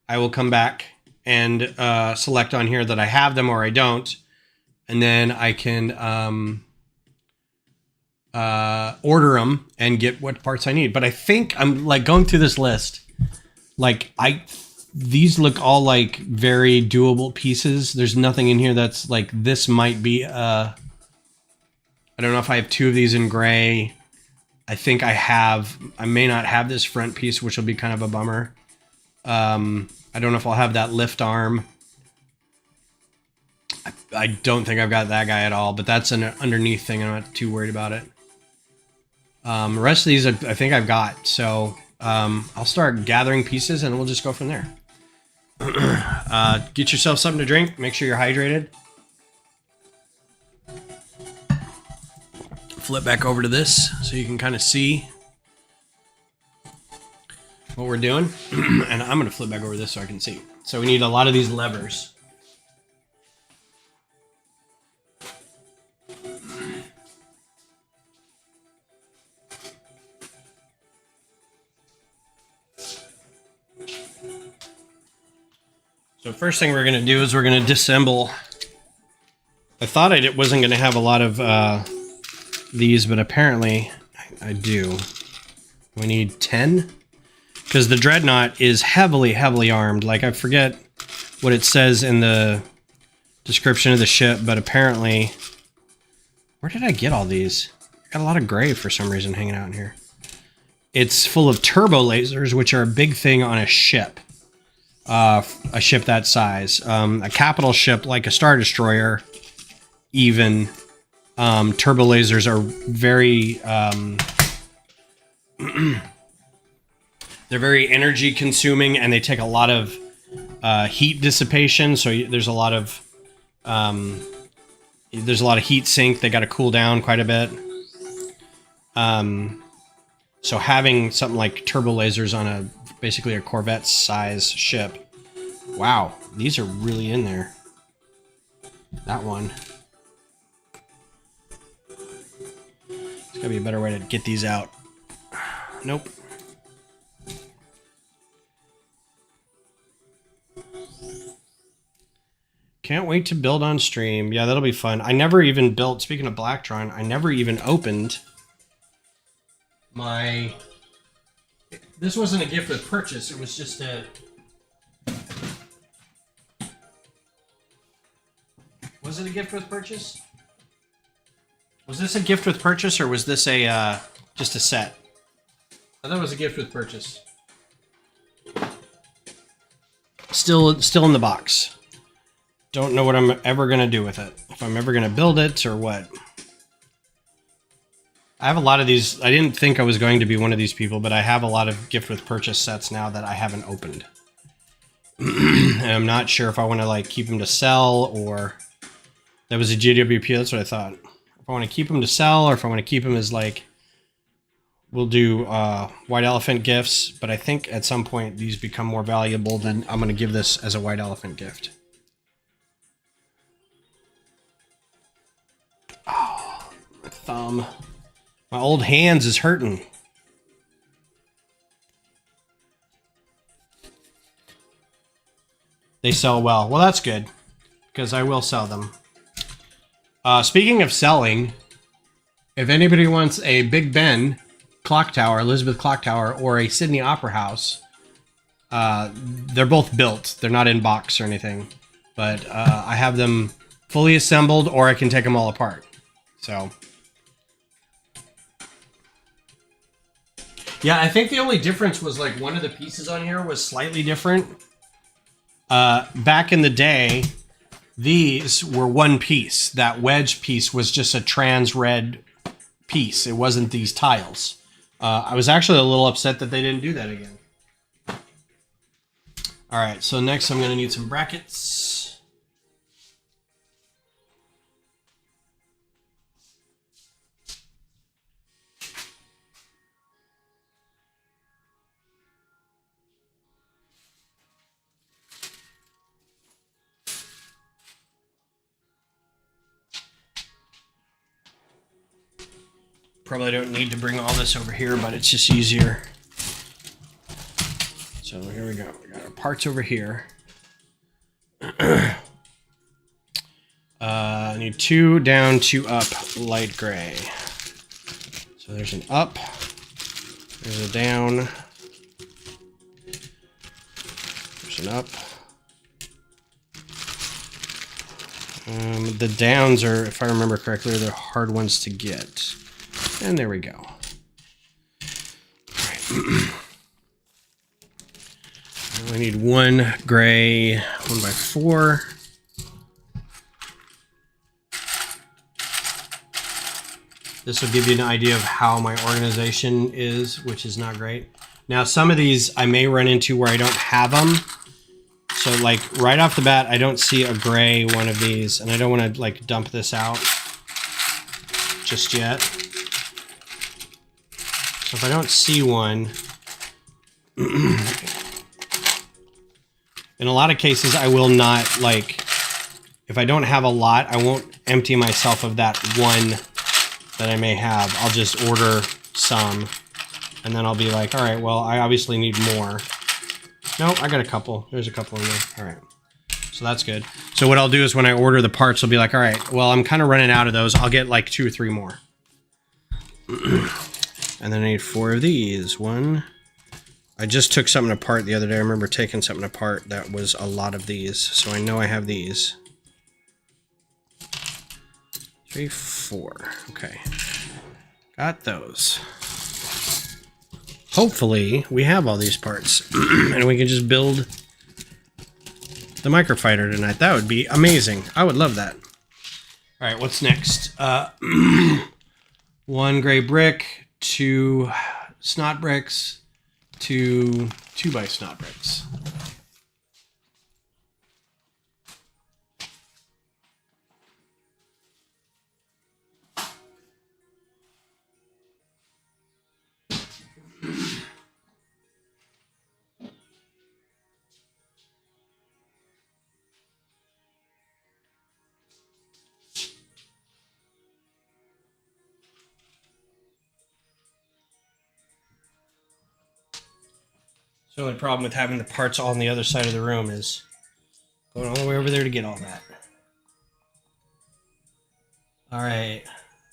I will come back and select on here that I have them or I don't. And then I can order them and get what parts I need. But I think I'm like going through this list. Like these look all like very doable pieces. There's nothing in here that's like, this might be, I don't know if I have two of these in gray. I think I may not have this front piece, which will be kind of a bummer. I don't know if I'll have that lift arm. I don't think I've got that guy at all, but that's an underneath thing. I'm not too worried about it. The rest of these, I think I've got. So I'll start gathering pieces and we'll just go from there. Get yourself something to drink. Make sure you're hydrated. Flip back over to this so you can kind of see what we're doing. And I'm going to flip back over this so I can see. So we need a lot of these levers. So first thing we're going to do is we're going to disassemble. I thought I wasn't going to have a lot of these, but apparently I do. We need 10 because the Dreadnought is heavily armed. Like I forget what it says in the description of the ship, but apparently, where did I get all these? I got a lot of gray for some reason hanging out in here. It's full of turbo lasers, which are a big thing on a ship. A ship that size. A capital ship like a Star Destroyer, even turbo lasers are very they're very energy consuming and they take a lot of heat dissipation, so there's a lot of heat sink. They got to cool down quite a bit. So having something like turbo lasers on basically a Corvette size ship. Wow, these are really in there. That one. There's gotta be a better way to get these out. Nope. Can't wait to build on stream. Yeah, that'll be fun. I never even built, speaking of Blacktron, I never even opened my... This wasn't a gift with purchase, it was just a... Was it a gift with purchase? Was this a gift with purchase, or was this a just a set? I thought it was a gift with purchase. Still in the box. Don't know what I'm ever going to do with it. If I'm ever going to build it or what. I have a lot of these. I didn't think I was going to be one of these people, but I have a lot of gift with purchase sets now that I haven't opened. And I'm not sure if I want to like keep them to sell or... That was a GWP, that's what I thought. If I want to keep them to sell or if I want to keep them as like... We'll do white elephant gifts, but I think at some point these become more valuable than I'm going to give this as a white elephant gift. Oh, my thumb. My old hands is hurting. They sell well. Well, that's good, because I will sell them. Speaking of selling, if anybody wants a Big Ben clock tower, Elizabeth clock tower, or a Sydney Opera House, they're both built. They're not in box or anything, but I have them fully assembled, or I can take them all apart. So, yeah, I think the only difference was like one of the pieces on here was slightly different. Back in the day, these were one piece. That wedge piece was just a trans red piece. It wasn't these tiles. I was actually a little upset that they didn't do that again. All right, so next I'm going to need some brackets. Probably don't need to bring all this over here, but it's just easier. So here we go. We got our parts over here. I need 2 down, 2 up, light gray. So there's an up, there's a down, there's an up. The downs are, if I remember correctly, they're hard ones to get. And there we go. All right. I need 1 gray 1x4. This will give you an idea of how my organization is, which is not great. Now, some of these I may run into where I don't have them. So, like, right off the bat, I don't see a gray one of these, and I don't want to, like, dump this out just yet. So if I don't see one, in a lot of cases, I will not, like, if I don't have a lot, I won't empty myself of that one that I may have. I'll just order some, and then I'll be like, all right, well, I obviously need more. No, I got a couple. There's a couple in there. All right. So that's good. So what I'll do is when I order the parts, I'll be like, all right, well, I'm kind of running out of those. I'll get like 2 or 3 more. And then I need 4 of these. 1. I just took something apart the other day. I remember taking something apart that was a lot of these. So I know I have these. 3, 4. Okay. Got those. Hopefully, we have all these parts. And we can just build the Microfighter tonight. That would be amazing. I would love that. All right, what's next? 1 gray brick, 2 snot bricks, 2 2x snot bricks. The only problem with having the parts all on the other side of the room is going all the way over there to get all that. All right.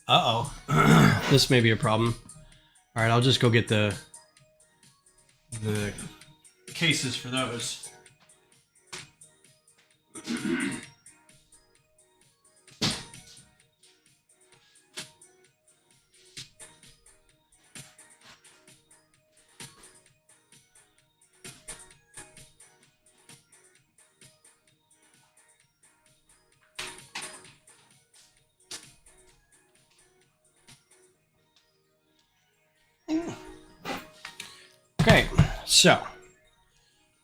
Uh-oh. This may be a problem. All right, I'll just go get the cases for those. Okay, so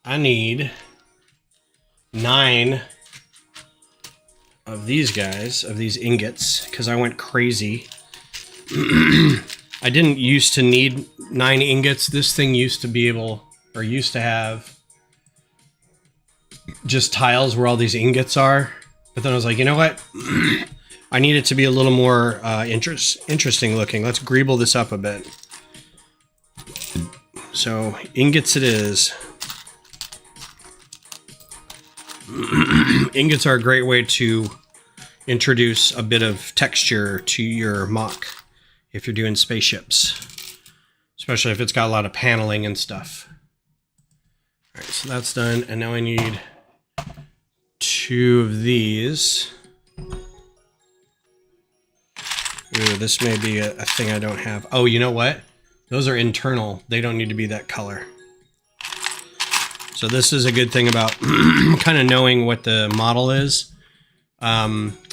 I need 9 of these guys, of these ingots, because I went crazy. I didn't used to need 9 ingots. This thing used to be able, or used to have, just tiles where all these ingots are. But then I was like, you know what? I need it to be a little more interesting looking. Let's greeble this up a bit. So ingots it is. Ingots are a great way to introduce a bit of texture to your mock if you're doing spaceships, especially if it's got a lot of paneling and stuff. All right, so that's done, and now I need 2 of these. Ooh, this may be a thing I don't have. Oh, you know what? Those are internal. They don't need to be that color. So this is a good thing about kind of knowing what the model is.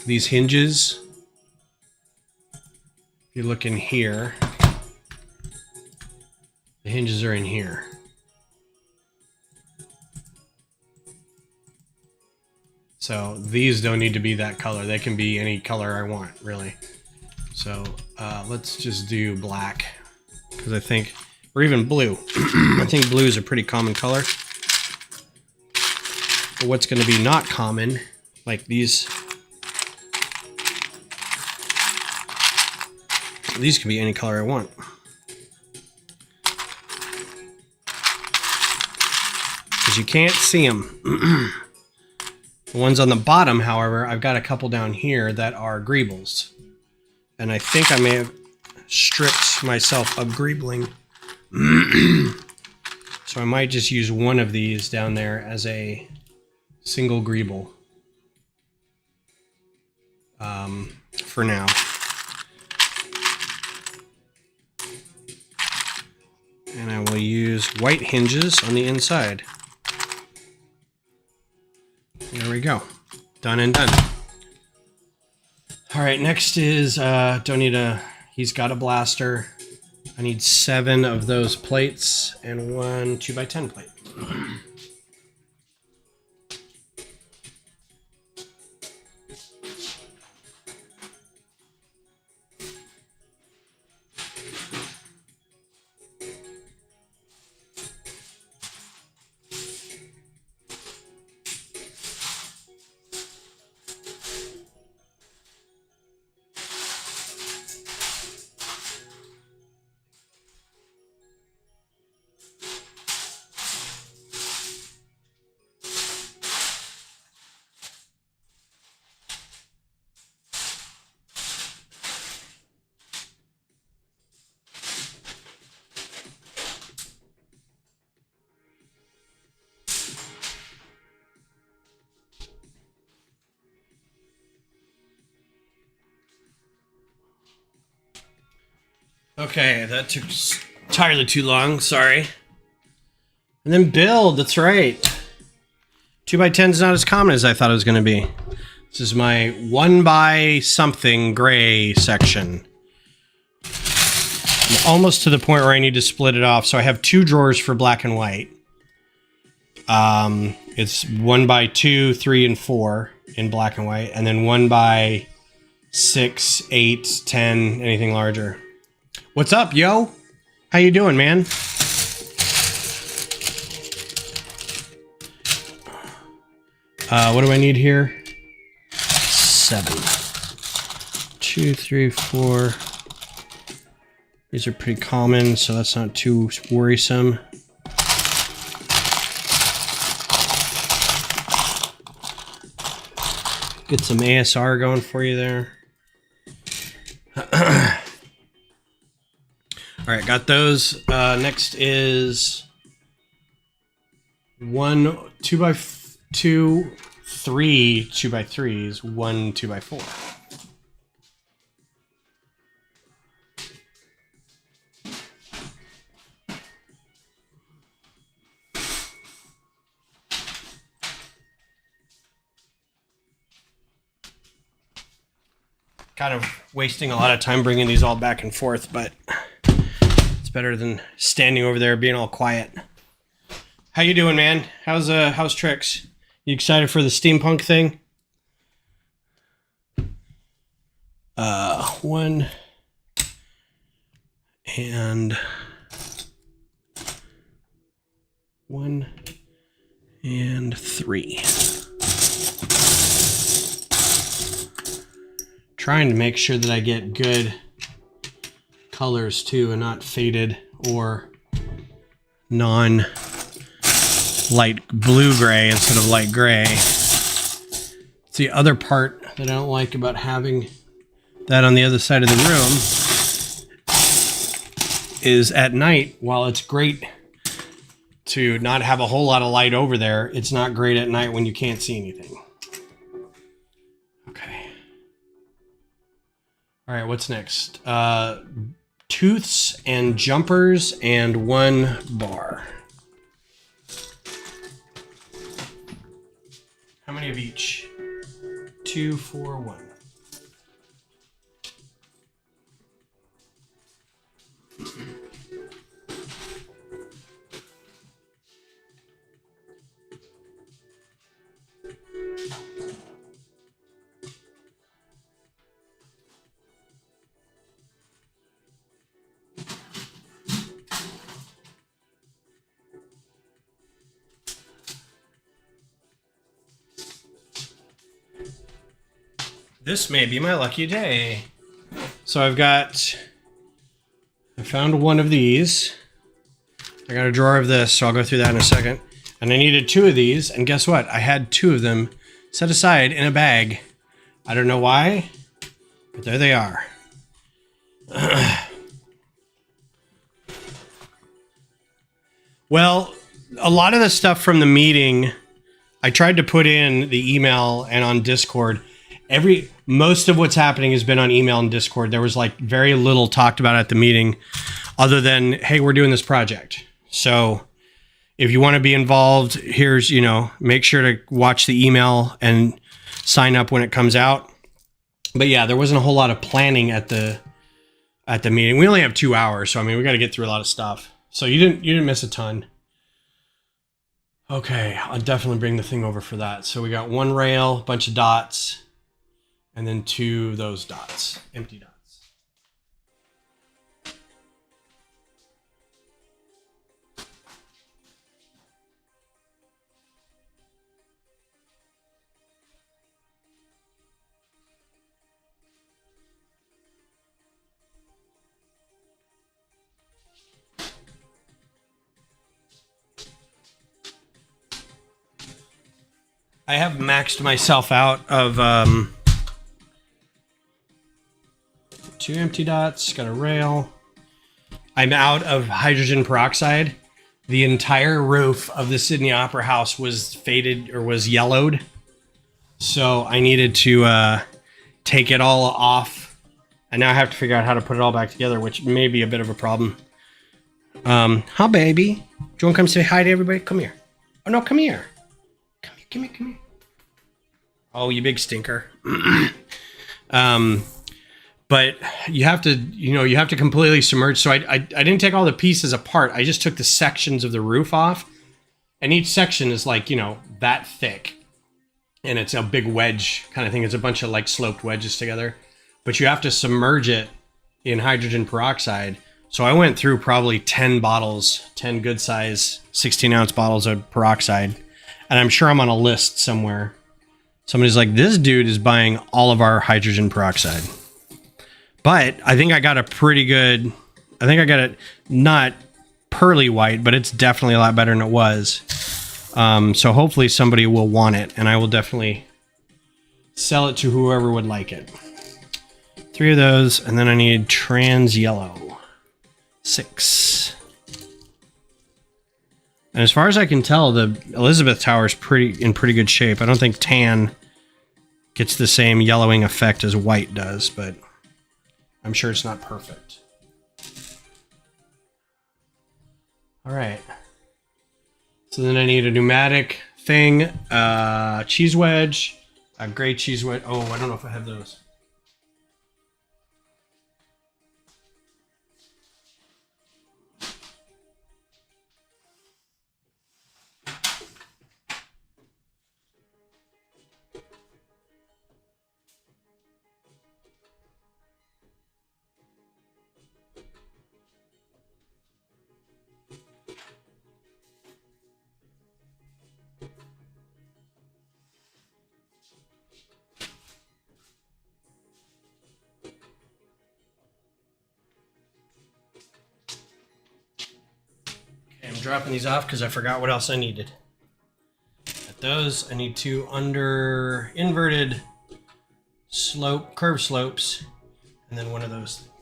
These hinges, if you look in here, the hinges are in here. So these don't need to be that color. They can be any color I want, really. So let's just do black, because I think, or even blue. I think blue is a pretty common color. But what's going to be not common, like these can be any color I want. Because you can't see them. The ones on the bottom, however, I've got a couple down here that are greebles. And I think I may have stripped myself of greebling. So I might just use one of these down there as a single greeble. For now. And I will use white hinges on the inside. There we go. Done and done. All right, next is, don't need a, he's got a blaster. I need 7 of those plates and 1 2x10 plate. Okay, that took entirely too long, sorry. And then build, that's right. 2x10 is not as common as I thought it was going to be. This is my 1x something gray section. I'm almost to the point where I need to split it off. So I have 2 drawers for black and white. It's 1x2, 3, and 4 in black and white. And then 1x6, 8, 10, anything larger. What's up, yo? How you doing, man? What do I need here? 7. 2, 3, 4. These are pretty common, so that's not too worrisome. Get some ASR going for you there. All right, got those. Next is 1 2x2, 3 2x3s, 1 2x4. Kind of wasting a lot of time bringing these all back and forth, but it's better than standing over there being all quiet. How you doing, man? How's Tricks? You excited for the steampunk thing? 1 and 1 and 3. Trying to make sure that I get good colors too and not faded or non light blue gray instead of light gray. It's the other part that I don't like about having that on the other side of the room is at night, while it's great to not have a whole lot of light over there, it's not great at night when you can't see anything. Okay. All right, what's next? Tooths and jumpers and 1 bar. How many of each? 2, 4, 1. This may be my lucky day. So I found 1 of these. I got a drawer of this, so I'll go through that in a second. And I needed 2 of these, and guess what? I had 2 of them set aside in a bag. I don't know why, but there they are. Well, a lot of the stuff from the meeting, I tried to put in the email and on Discord. Most of what's happening has been on email and Discord. There was like very little talked about at the meeting other than, hey, we're doing this project. So if you want to be involved, here's, make sure to watch the email and sign up when it comes out. But yeah, there wasn't a whole lot of planning at the meeting. We only have 2 hours. So, we got to get through a lot of stuff. So you didn't miss a ton. Okay. I'll definitely bring the thing over for that. So we got 1 rail, a bunch of dots. And then 2 of those dots, empty dots. I have maxed myself out of 2 empty dots, got a rail. I'm out of hydrogen peroxide. The entire roof of the Sydney Opera House was faded or was yellowed. So I needed to take it all off. And now I have to figure out how to put it all back together, which may be a bit of a problem. Hi, baby. Do you want to come say hi to everybody? Come here. Oh, no, come here. Come here. Oh, you big stinker. But you have to completely submerge. So I didn't take all the pieces apart. I just took the sections of the roof off. And each section is like, that thick. And it's a big wedge kind of thing. It's a bunch of like sloped wedges together. But you have to submerge it in hydrogen peroxide. So I went through probably 10 bottles, 10 good size 16-ounce bottles of peroxide. And I'm sure I'm on a list somewhere. Somebody's like, this dude is buying all of our hydrogen peroxide. But I think I got it not pearly white, but it's definitely a lot better than it was. So hopefully somebody will want it, and I will definitely sell it to whoever would like it. 3 of those, and then I need trans yellow. 6. And as far as I can tell, the Elizabeth Tower is in pretty good shape. I don't think tan gets the same yellowing effect as white does, but I'm sure it's not perfect. All right. So then I need a pneumatic thing, cheese wedge, a gray cheese wedge. Oh, I don't know if I have those. dropping these off because I forgot what else I needed. At those, I need 2 under inverted curve slopes, and then one of those things.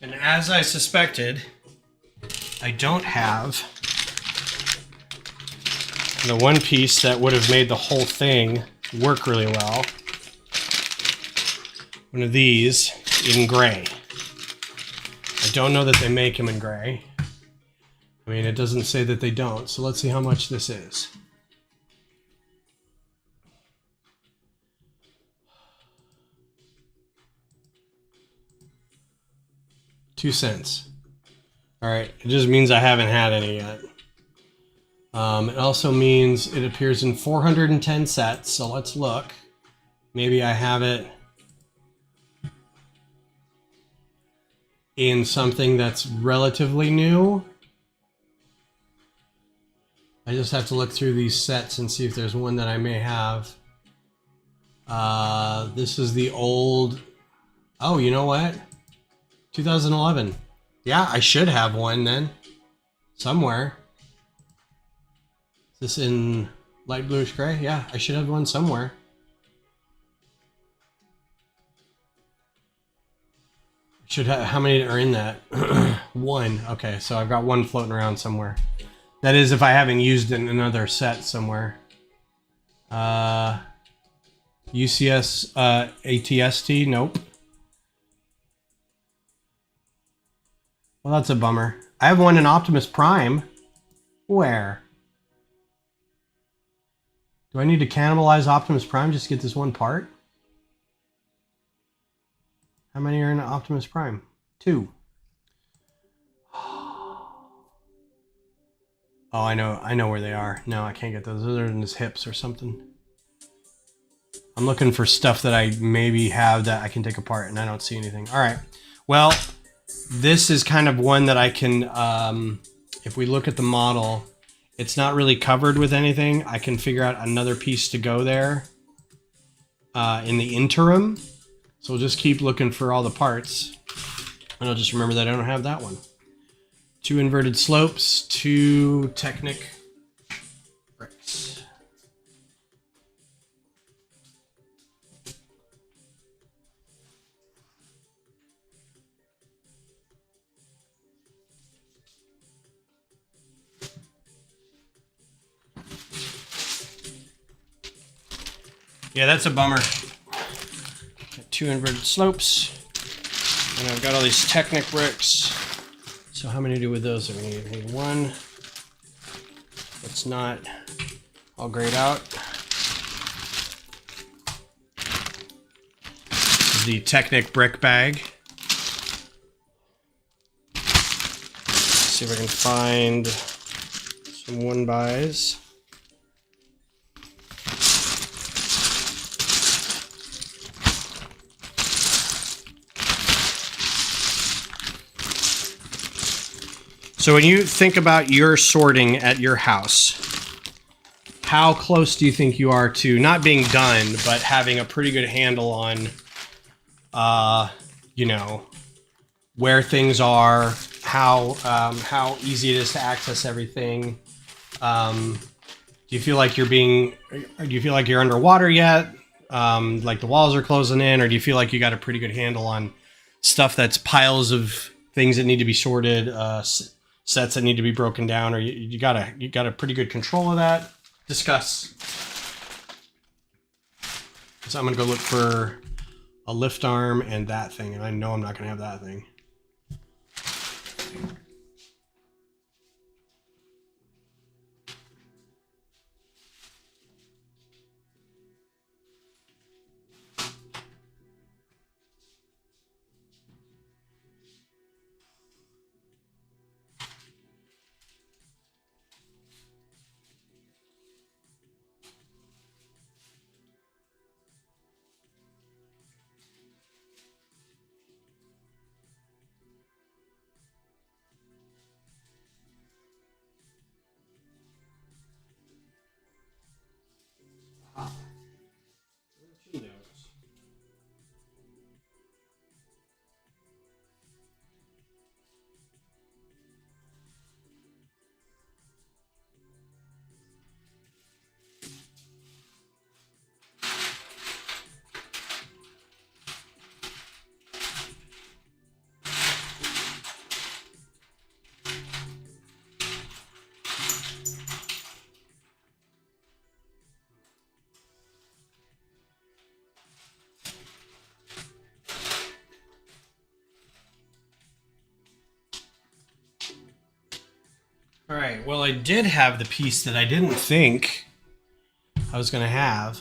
And as I suspected, I don't have the one piece that would have made the whole thing work really well. One of these in gray. I don't know that they make them in gray. I mean, it doesn't say that they don't, so let's see how much this is. $0.02. All right, it just means I haven't had any yet. It also means it appears in 410 sets, so let's look. Maybe I have it in something that's relatively new. I just have to look through these sets and see if there's one that I may have. This is the old... Oh, you know what? 2011. Yeah, I should have one then. Somewhere. Is this in light bluish gray? Yeah, I should have one somewhere. Should have, how many are in that? One. Okay, so I've got one floating around somewhere. That is if I haven't used it in another set somewhere. UCS ATST, nope. Well, that's a bummer. I have one in Optimus Prime. Where? Do I need to cannibalize Optimus Prime just to get this one part? How many are in Optimus Prime? 2. Oh, I know where they are. No, I can't get those. Those are in his hips or something. I'm looking for stuff that I maybe have that I can take apart, and I don't see anything. All right. Well, this is kind of one that I can, if we look at the model, it's not really covered with anything. I can figure out another piece to go there in the interim. So we'll just keep looking for all the parts. And I'll just remember that I don't have that one. 2 inverted slopes, 2 Technic bricks. Yeah, that's a bummer. Got 2 inverted slopes. And I've got all these Technic bricks. So how many with those do we need? We need 1. It's not all grayed out. This is the Technic brick bag. Let's see if I can find some 1-buys. So when you think about your sorting at your house, how close do you think you are to not being done, but having a pretty good handle on, you know, where things are, how easy it is to access everything? Do you feel like you're underwater yet? Like the walls are closing in, or do you feel like you got a pretty good handle on stuff that's piles of things that need to be sorted, sets that need to be broken down, or you got a pretty good control of that? Discuss. So I'm gonna go look for a lift arm and that thing, and I know I'm not gonna have that thing. well, I did have the piece that I didn't think I was going to have.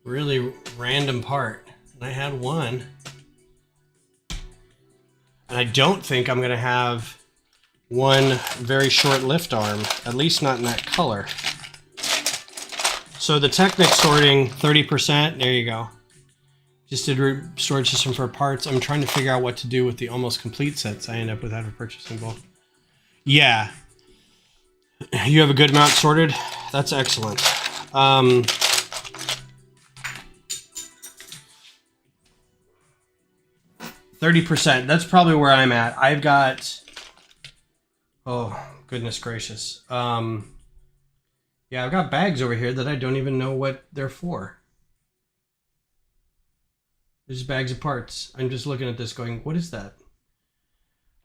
Really random part. And I had one. And I don't think I'm going to have one very short lift arm, at least not in that color. So the Technic sorting, 30%, there you go. Just did storage system for parts. I'm trying to figure out what to do with the almost complete sets I end up with after purchasing both. Yeah. You have a good amount sorted? That's excellent. 30%. That's probably where I'm at. I've got... Oh, goodness gracious. Yeah, I've got bags over here that I don't even know what they're for. There's bags of parts. I'm just looking at this going, what is that?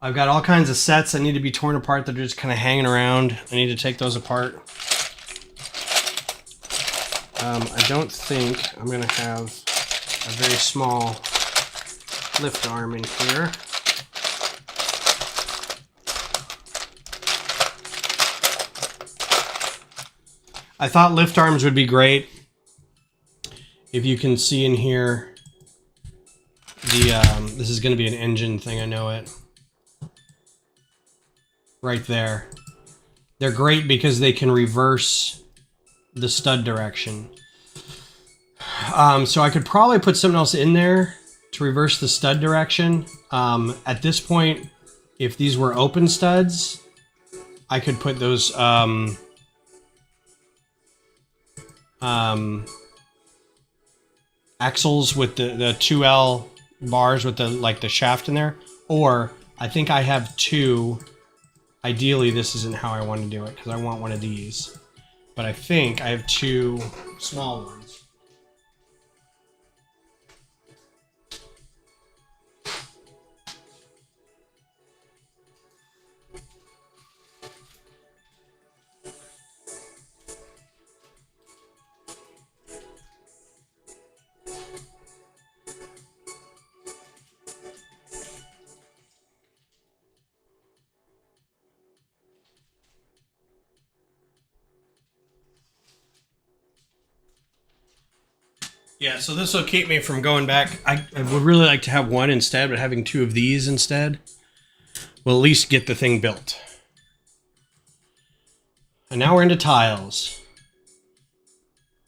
I've got all kinds of sets that need to be torn apart that are just kind of hanging around. I need to take those apart. I don't think I'm going to have a very small lift arm in here. I thought lift arms would be great. If you can see in here, this is going to be an engine thing, I know it. Right there. They're great because they can reverse the stud direction. So I could probably put something else in there to reverse the stud direction. At this point, if these were open studs, I could put those axles with the 2L bars with the shaft in there. Or I think I have two. Ideally, this isn't how I want to do it because I want one of these. But I think I have two small ones. Yeah, so this will keep me from going back. I would really like to have one instead, but having two of these instead will at least get the thing built. And now we're into tiles.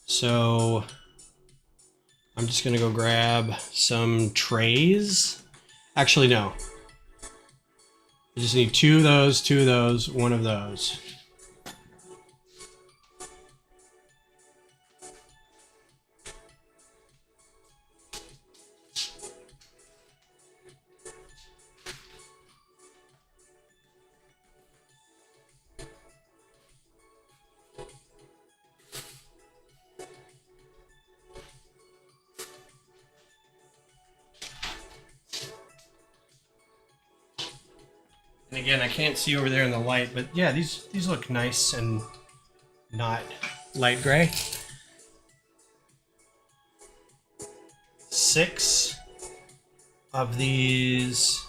So I'm just going to go grab some trays. Actually, no. I just need two of those, one of those. And again, I can't see over there in the light, but yeah, these look nice and not light gray. 6 of these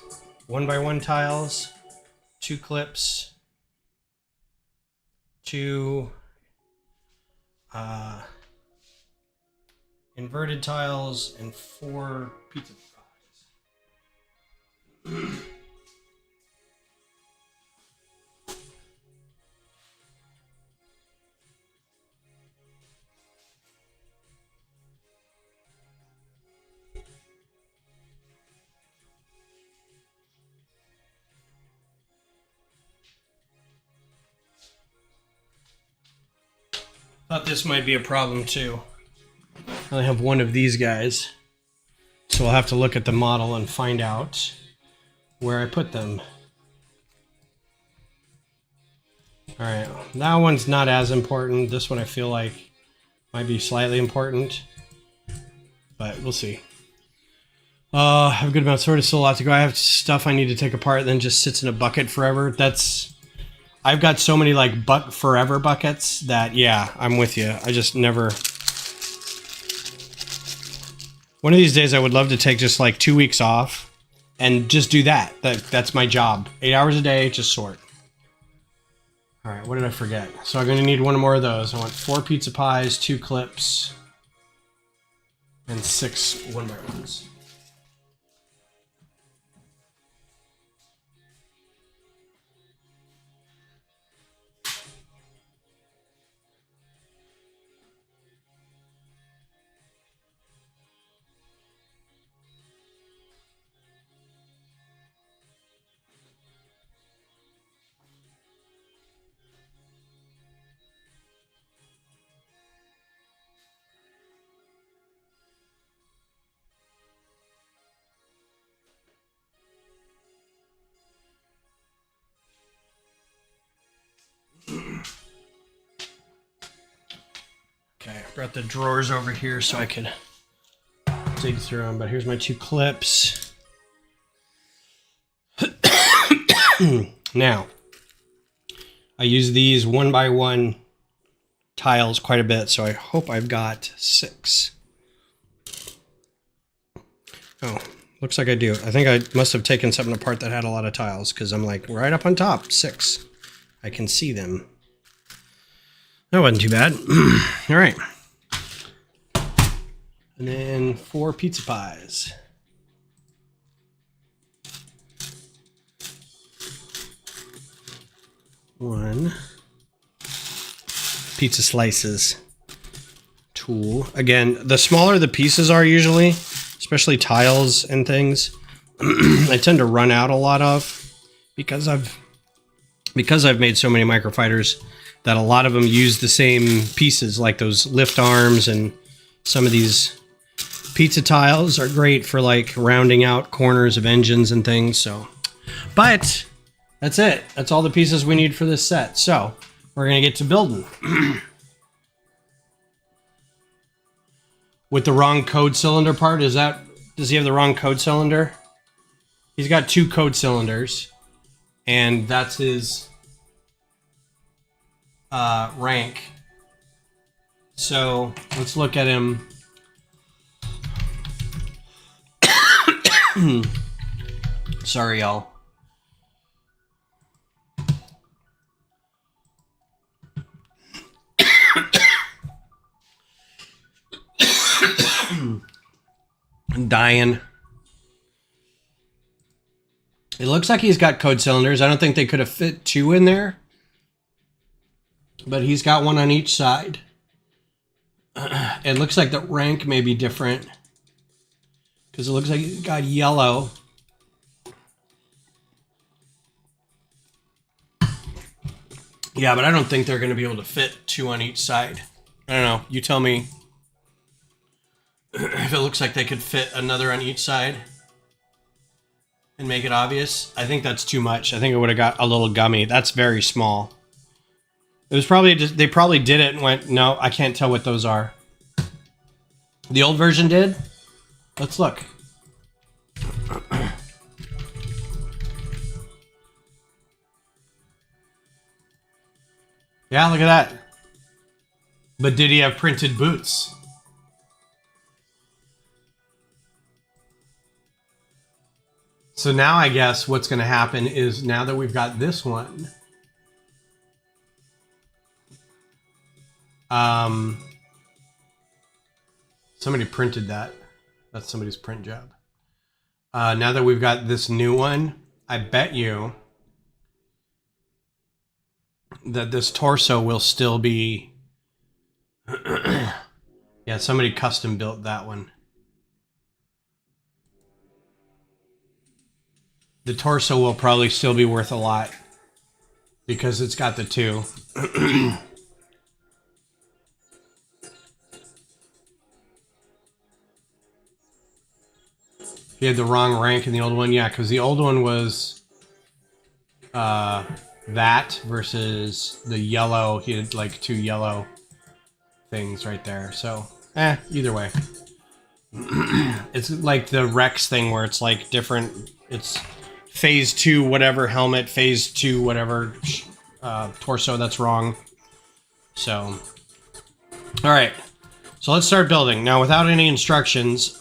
1x1 tiles, 2 clips, 2 inverted tiles, and 4 pizza pies. Thought this might be a problem too. I only have one of these guys, so I'll have to look at the model and find out where I put them. Alright, that one's not as important. This one I feel like might be slightly important, but we'll see. I have a good amount sorted, still a lot to go. I have stuff I need to take apart, then just sits in a bucket forever. I've got so many like forever buckets that, yeah, I'm with you. I just never... One of these days I would love to take just like 2 weeks off and just do that. That's my job. 8 hours a day, just sort. All right, what did I forget? So I'm going to need one more of those. I want 4 pizza pies, 2 clips, and 6 1x1s. Okay, I brought the drawers over here so I could dig through them, but here's my 2 clips. Now, I use these 1x1 tiles quite a bit, so I hope I've got 6. Oh, looks like I do. I think I must have taken something apart that had a lot of tiles, because I'm like, right up on top, 6. I can see them. That wasn't too bad. All right. And then 4 pizza pies. One. Pizza slices. Tool. Again, the smaller the pieces are usually, especially tiles and things, I tend to run out a lot of because I've made so many microfighters that a lot of them use the same pieces, like those lift arms, and some of these pizza tiles are great for like rounding out corners of engines and things. So, but that's it. That's all the pieces we need for this set. So we're gonna get to building. With the wrong code cylinder part, does he have the wrong code cylinder? He's got 2 code cylinders, and that's his rank. So let's look at him. Sorry, y'all. I'm dying. It looks like he's got code cylinders. I don't think they could have fit 2 in there, but he's got 1 on each side. It looks like the rank may be different because it looks like he's got yellow. Yeah, but I don't think they're going to be able to fit 2 on each side. I don't know. You tell me if it looks like they could fit another on each side and make it obvious. I think that's too much. I think it would have got a little gummy. That's very small. It was probably just, they probably did it and went, no, I can't tell what those are. The old version did? Let's look. Yeah, look at that. But did he have printed boots? So now I guess what's going to happen is now that we've got this one, somebody printed that. That's somebody's print job. Now that we've got this new one, I bet you that this torso will still be... Yeah, somebody custom built that one. The torso will probably still be worth a lot because it's got the 2. He had the wrong rank in the old one. Yeah, because the old one was that versus the yellow. He had like 2 yellow things right there. So, either way. It's like the Rex thing where it's like different. It's phase 2 whatever helmet, phase 2 whatever torso. That's wrong. So, all right. So let's start building. Now, without any instructions,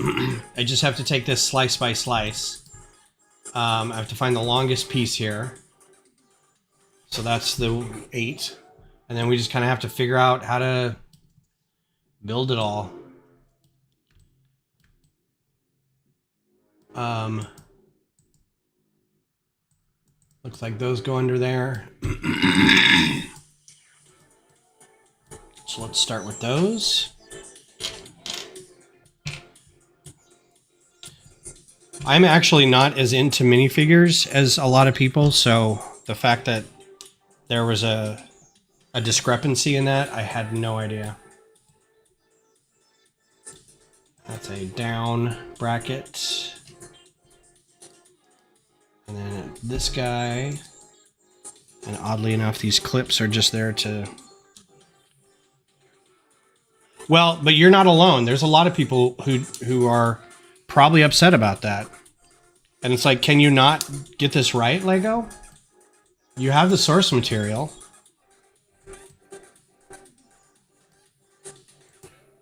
I just have to take this slice by slice. I have to find the longest piece here. So that's the 8. And then we just kind of have to figure out how to build it all. Looks like those go under there. So let's start with those. I'm actually not as into minifigures as a lot of people, so the fact that there was a discrepancy in that, I had no idea. That's a down bracket. And then this guy. And oddly enough, these clips are just there to... Well, but you're not alone. There's a lot of people who are probably upset about that. And it's like, can you not get this right, Lego? You have the source material.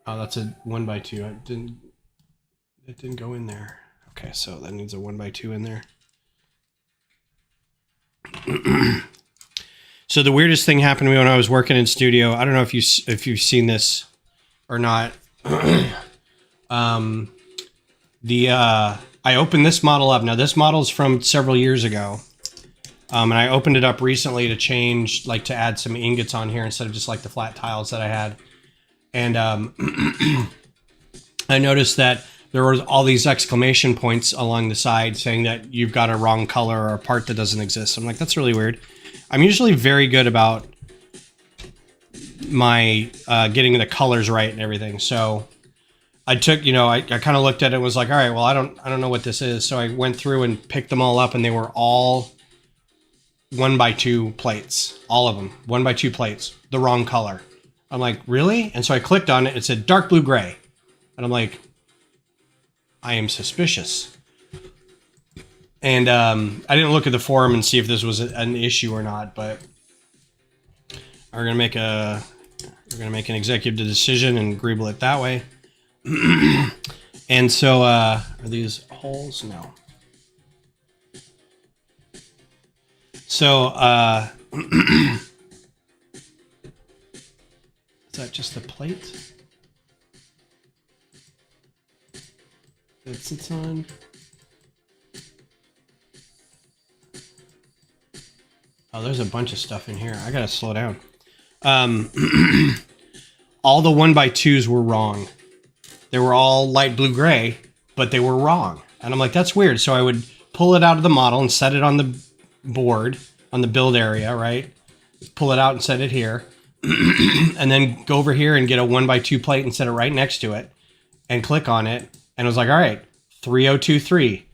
Oh, that's a 1x2. It didn't go in there. Okay, so that needs a 1x2 in there. So the weirdest thing happened to me when I was working in studio. I don't know if you've seen this or not. I opened this model up. Now this model is from several years ago. And I opened it up recently to change, like to add some ingots on here instead of just like the flat tiles that I had. And I noticed that there were all these exclamation points along the side saying that you've got a wrong color or a part that doesn't exist. I'm like, that's really weird. I'm usually very good about my getting the colors right and everything. So I took, I kind of looked at it and was like, all right, well, I don't know what this is. So I went through and picked them all up, and they were all 1x2 plates, all of them, 1x2 plates, the wrong color. I'm like, really? And so I clicked on it. It said dark blue gray. And I'm like, I am suspicious. And I didn't look at the forum and see if this was an issue or not, but we're gonna make an executive decision and greeble it that way. And so are these holes? No. So is that just a plate that sits on? Oh, there's a bunch of stuff in here. I gotta slow down. All the 1x2s were wrong. They were all light blue gray, but they were wrong. And I'm like, that's weird. So I would pull it out of the model and set it on the board, on the build area, right? Pull it out and set it here. And then go over here and get a 1x2 plate and set it right next to it. And click on it. And it was like, all right, 3023,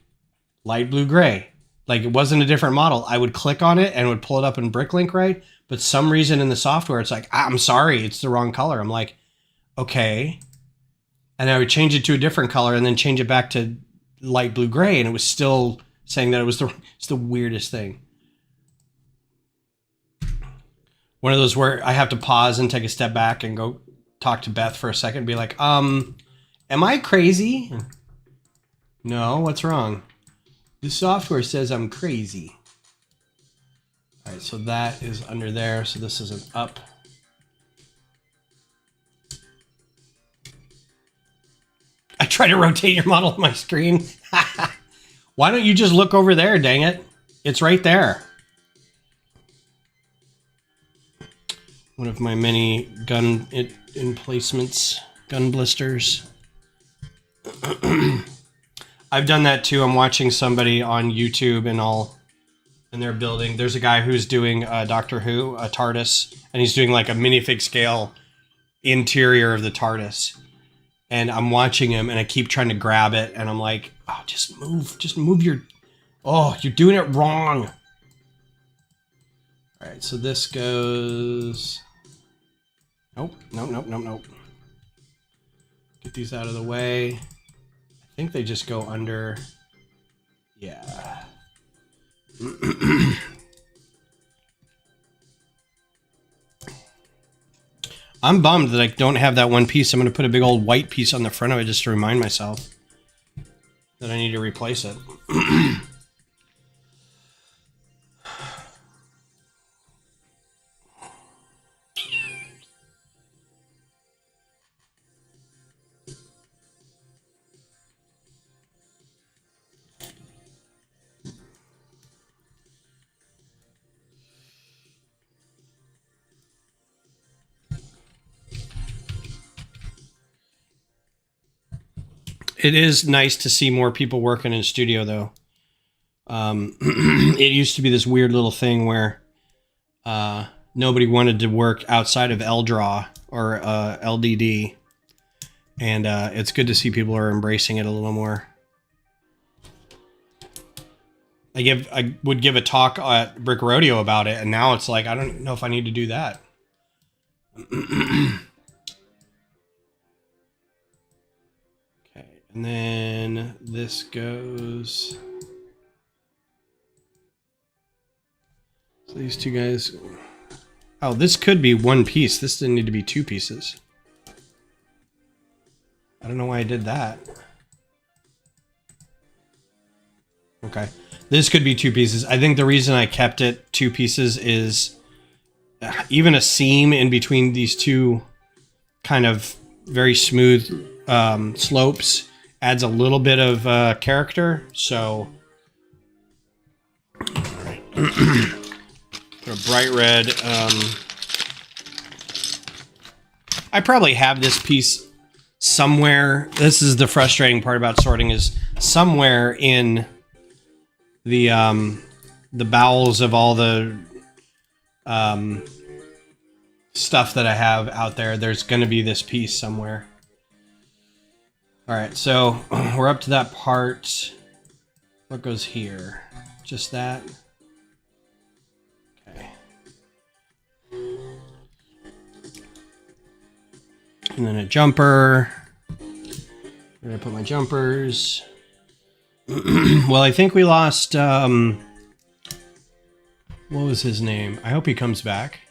light blue gray. Like, it wasn't a different model. I would click on it and it would pull it up in Bricklink, right? But some reason in the software, it's like, I'm sorry, it's the wrong color. I'm like, okay. And I would change it to a different color and then change it back to light blue gray. And it was still saying that it's the weirdest thing. One of those where I have to pause and take a step back and go talk to Beth for a second and be like, am I crazy? No, what's wrong? The software says I'm crazy. All right, so that is under there. So this is an up. I try to rotate your model on my screen. Why don't you just look over there, dang it? It's right there. One of my many gun emplacements, gun blisters. I've done that too. I'm watching somebody on YouTube and they're building. There's a guy who's doing Doctor Who, a TARDIS, and he's doing like a minifig scale interior of the TARDIS. And I'm watching him and I keep trying to grab it and I'm like, oh, just move your, oh, you're doing it wrong. All right, so this goes, nope. Get these out of the way. I think they just go under, yeah. I'm bummed that I don't have that one piece. I'm going to put a big old white piece on the front of it just to remind myself that I need to replace it. It is nice to see more people working in studio, though. It used to be this weird little thing where nobody wanted to work outside of LDRAW or LDD, and it's good to see people are embracing it a little more. I would give a talk at Brick Rodeo about it, and now it's like I don't know if I need to do that. Okay, and then this goes. So these two guys. Oh, this could be one piece. This didn't need to be two pieces. I don't know why I did that. Okay. This could be two pieces. I think the reason I kept it two pieces is even a seam in between these two kind of very smooth slopes adds a little bit of character. So, all right. Put a bright red. I probably have this piece somewhere. This is the frustrating part about sorting, is somewhere in the bowels of all the stuff that I have out there, there's going to be this piece somewhere. All right, so we're up to that part. What goes here? Just that? Okay. And then a jumper. Where did I put my jumpers? Well, I think we lost, what was his name? I hope he comes back.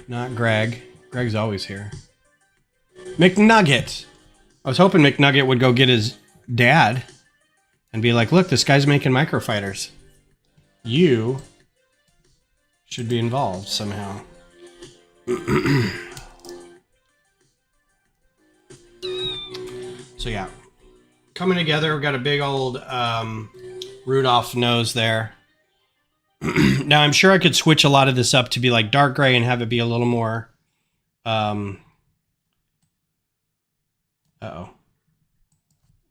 Not Greg. Greg's always here. McNugget! I was hoping McNugget would go get his dad and be like, look, this guy's making microfighters. You should be involved somehow. So yeah. Coming together, we've got a big old Rudolph nose there. Now, I'm sure I could switch a lot of this up to be like dark gray and have it be a little more... uh-oh.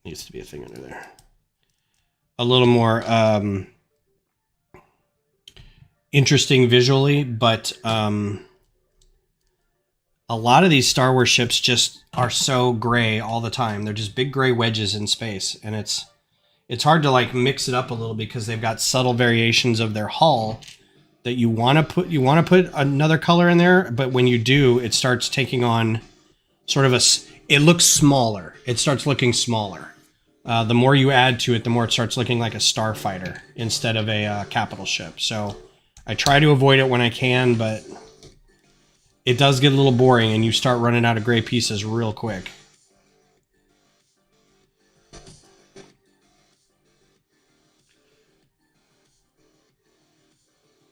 Needs to be a thing under there. A little more interesting visually, but a lot of these Star Wars ships just are so gray all the time. They're just big gray wedges in space, and it's hard to like mix it up a little because they've got subtle variations of their hull that you want to put another color in there, but when you do, it starts taking on sort of it looks smaller. It starts looking smaller. The more you add to it, the more it starts looking like a starfighter instead of a capital ship. So I try to avoid it when I can, but it does get a little boring and you start running out of gray pieces real quick.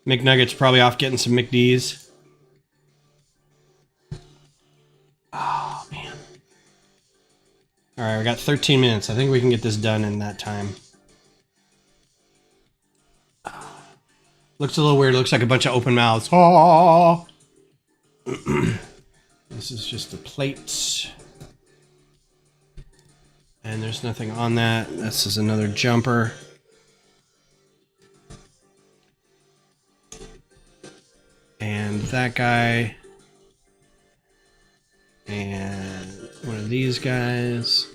McNugget's probably off getting some McD's. Oh, man. All right, we got 13 minutes. I think we can get this done in that time. Looks a little weird. Looks like a bunch of open mouths. Oh. This is just the plates. And there's nothing on that. This is another jumper. And that guy. And one of these guys.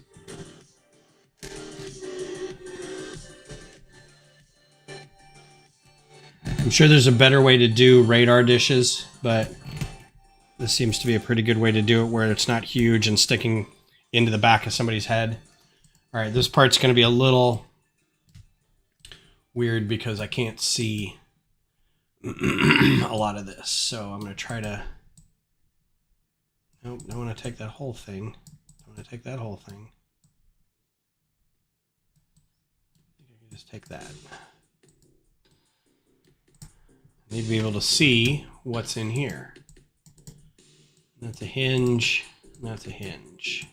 I'm sure there's a better way to do radar dishes, but this seems to be a pretty good way to do it where it's not huge and sticking into the back of somebody's head. All right, this part's going to be a little weird because I can't see a lot of this. So I'm going to try to... Nope, don't want to take that whole thing. Don't want to take that whole thing. I think I can just take that. I need to be able to see what's in here. That's a hinge. That's a hinge.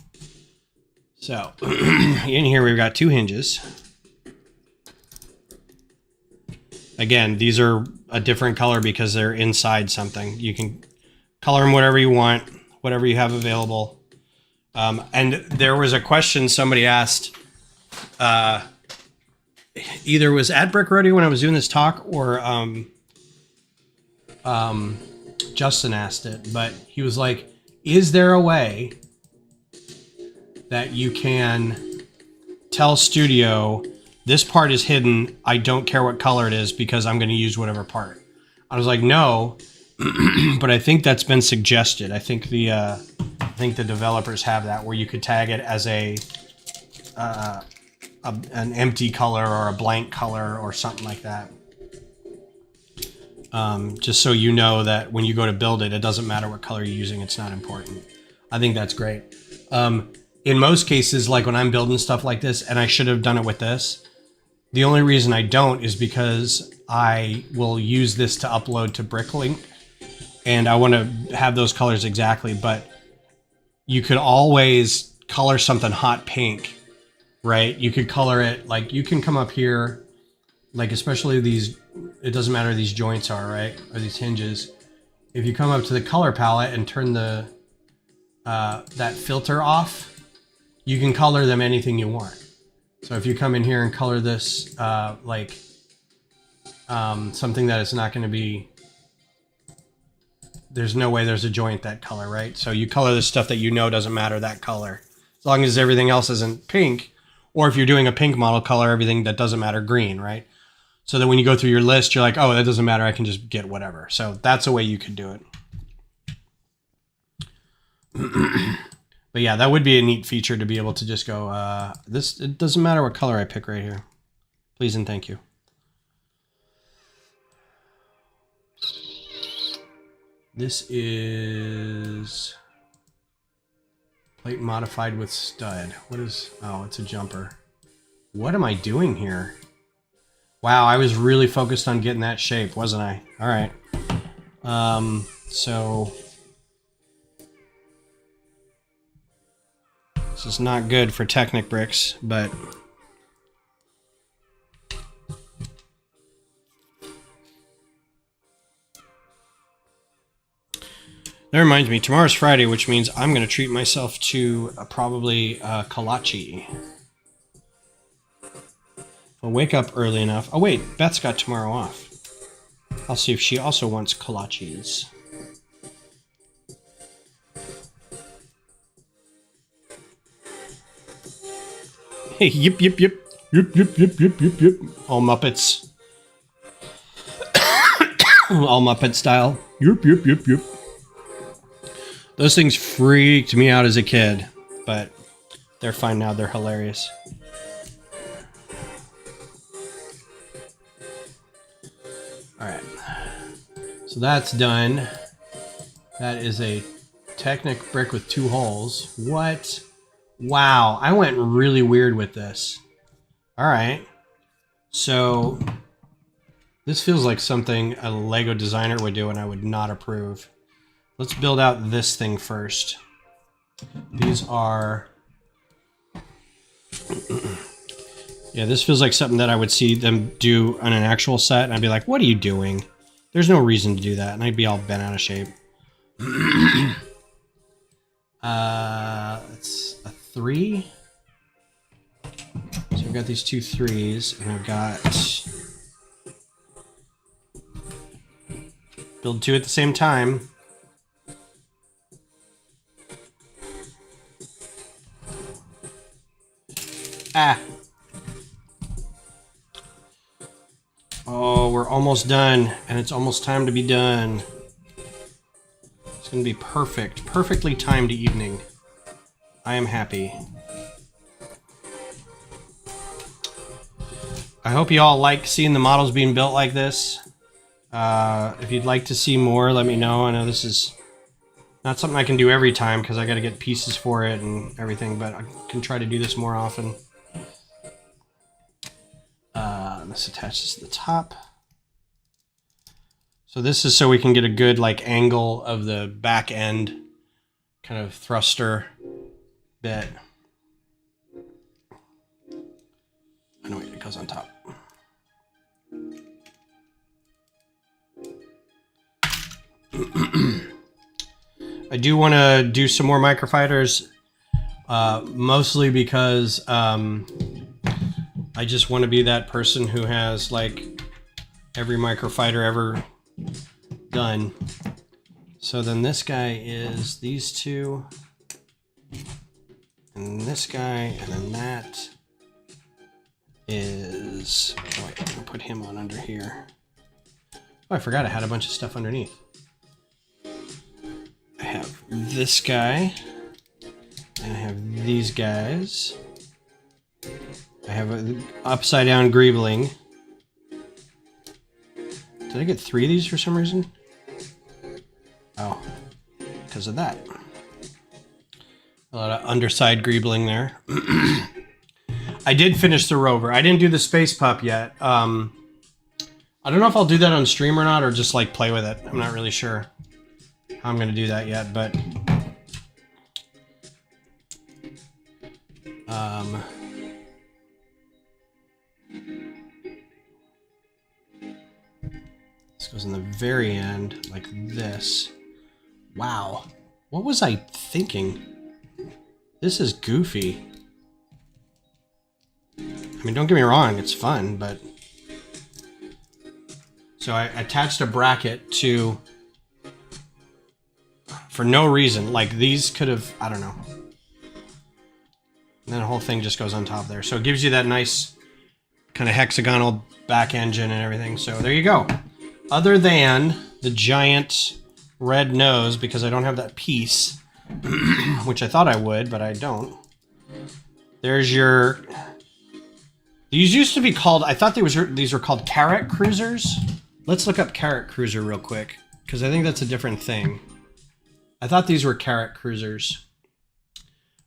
So, in here we've got two hinges. Again, these are a different color because they're inside something. You can color them whatever you want, whatever you have available. And there was a question somebody asked, either was at Brick Rodeo when I was doing this talk, or Justin asked it, but he was like, is there a way that you can tell Studio, this part is hidden, I don't care what color it is because I'm going to use whatever part? I was like, no, but I think that's been suggested. I think the developers have that, where you could tag it as an empty color or a blank color or something like that. Just so you know that when you go to build it, it doesn't matter what color you're using. It's not important. I think that's great. In most cases, like when I'm building stuff like this, and I should have done it with this, the only reason I don't is because I will use this to upload to Bricklink, and I want to have those colors exactly. But you could always color something hot pink, right? You could color it, like you can come up here, like especially these, it doesn't matter these joints are, right? Or these hinges. If you come up to the color palette and turn the that filter off, you can color them anything you want. So if you come in here and color this something that is not going to be, there's no way there's a joint that color, right? So you color the stuff that you know doesn't matter that color, as long as everything else isn't pink. Or if you're doing a pink model, color everything that doesn't matter green, right? So that when you go through your list, you're like, oh, that doesn't matter, I can just get whatever. So that's a way you could do it. But yeah, that would be a neat feature to be able to just go, it doesn't matter what color I pick right here. Please and thank you. This is plate modified with stud. What is, oh, it's a jumper. What am I doing here? Wow, I was really focused on getting that shape, wasn't I? All right. So this is not good for Technic bricks, but that reminds me, tomorrow's Friday, which means I'm going to treat myself to probably kolache. I'll wake up early enough. Oh wait, Beth's got tomorrow off. I'll see if she also wants kolaches. Hey, yip, yip, yip. Yip, yip, yip, yip, yip, yip. All Muppets. All Muppet style. Yip, yip, yip, yip. Those things freaked me out as a kid, but they're fine now. They're hilarious. All right. So that's done. That is a Technic brick with 2 holes. What? Wow, I went really weird with this. All right. So this feels like something a Lego designer would do, and I would not approve. Let's build out this thing first. These are... yeah, this feels like something that I would see them do on an actual set, and I'd be like, what are you doing? There's no reason to do that, and I'd be all bent out of shape. It's a 3. So I've got these 2 3s, and I've got... build 2 at the same time. Ah. Oh, we're almost done, and it's almost time to be done. It's going to be perfect. Perfectly timed evening. I am happy. I hope you all like seeing the models being built like this. If you'd like to see more, let me know. I know this is not something I can do every time because I got to get pieces for it and everything, but I can try to do this more often. This attaches to the top. So this is so we can get a good like angle of the back end kind of thruster bit. I know it goes on top. I do want to do some more Microfighters. Mostly because I just want to be that person who has like every Microfighter ever done. So then this guy is these two, and this guy, and then that is, oh wait, I'm gonna put him on under here. Oh, I forgot I had a bunch of stuff underneath. I have this guy, and I have these guys. I have an upside down Greebling. Did I get 3 of these for some reason? Oh, because of that. A lot of underside Greebling there. I did finish the rover. I didn't do the space pup yet. I don't know if I'll do that on stream or not, or just like play with it. I'm not really sure how I'm going to do that yet, but this goes in the very end like this. Wow. What was I thinking? This is goofy. I mean, don't get me wrong, it's fun, but... So I attached a bracket to... For no reason. Like, these could have... I don't know. And then the whole thing just goes on top there. So it gives you that nice kind of hexagonal back engine and everything. So there you go. Other than the giant red nose, because I don't have that piece, which I thought I would, but I don't. There's your... These used to be called... I thought these were called Carrot Cruisers. Let's look up Carrot Cruiser real quick, because I think that's a different thing. I thought these were Carrot Cruisers.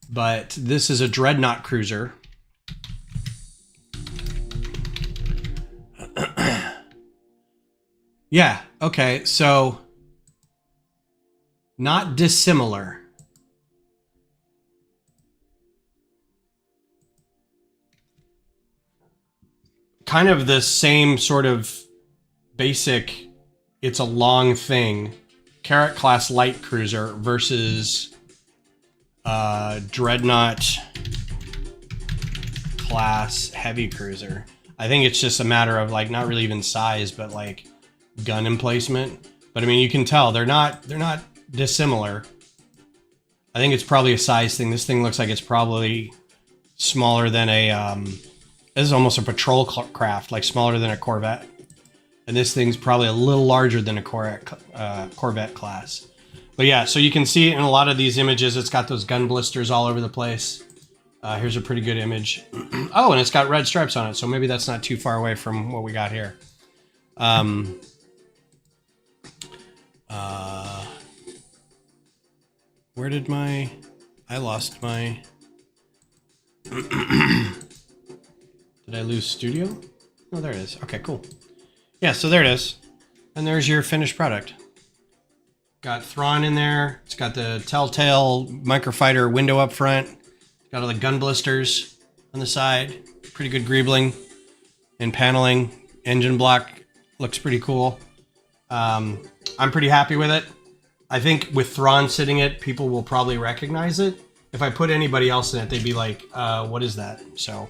But this is a Dreadnaught Cruiser. Yeah, okay, so... Not dissimilar. Kind of the same sort of basic, it's a long thing. Carrot class light cruiser versus Dreadnaught class heavy cruiser. I think it's just a matter of like not really even size, but like gun emplacement. But I mean, you can tell they're not dissimilar. I think it's probably a size thing. This thing looks like it's probably smaller than a this is almost a patrol craft, like smaller than a Corvette. And this thing's probably a little larger than a Corvette class. But yeah, so you can see in a lot of these images, it's got those gun blisters all over the place. Here's a pretty good image. Oh, and it's got red stripes on it, so maybe that's not too far away from what we got here. Where did my... I lost my... Did I lose studio? Oh, there it is. Okay, cool. Yeah, so there it is. And there's your finished product. Got Thrawn in there. It's got the Telltale Microfighter window up front. Got all the gun blisters on the side. Pretty good greebling and paneling. Engine block looks pretty cool. I'm pretty happy with it. I think with Thrawn sitting it, people will probably recognize it. If I put anybody else in it, they'd be like, what is that? So,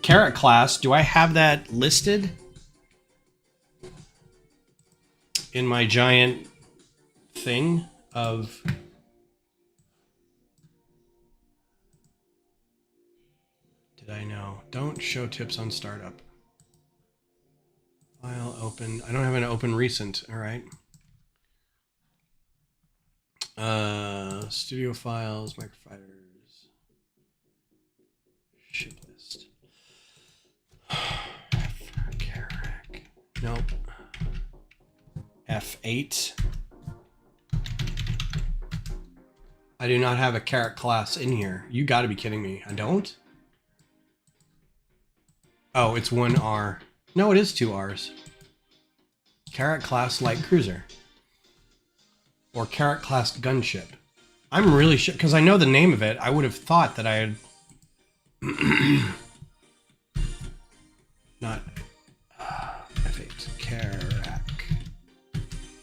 Carrot class, do I have that listed in my giant thing of... Did I know? Don't show tips on startup. File open. I don't have an open recent. All right. Studio files, Microfighters, ship list. Carrack. Nope. F8. I do not have a Carrot class in here. You got to be kidding me. I don't? Oh, it's 1R. No, it is 2 R's. Carrot class light cruiser. Or Carrot class gunship. I'm really sure, because I know the name of it. I would have thought that I had... Not... F8. Carrack.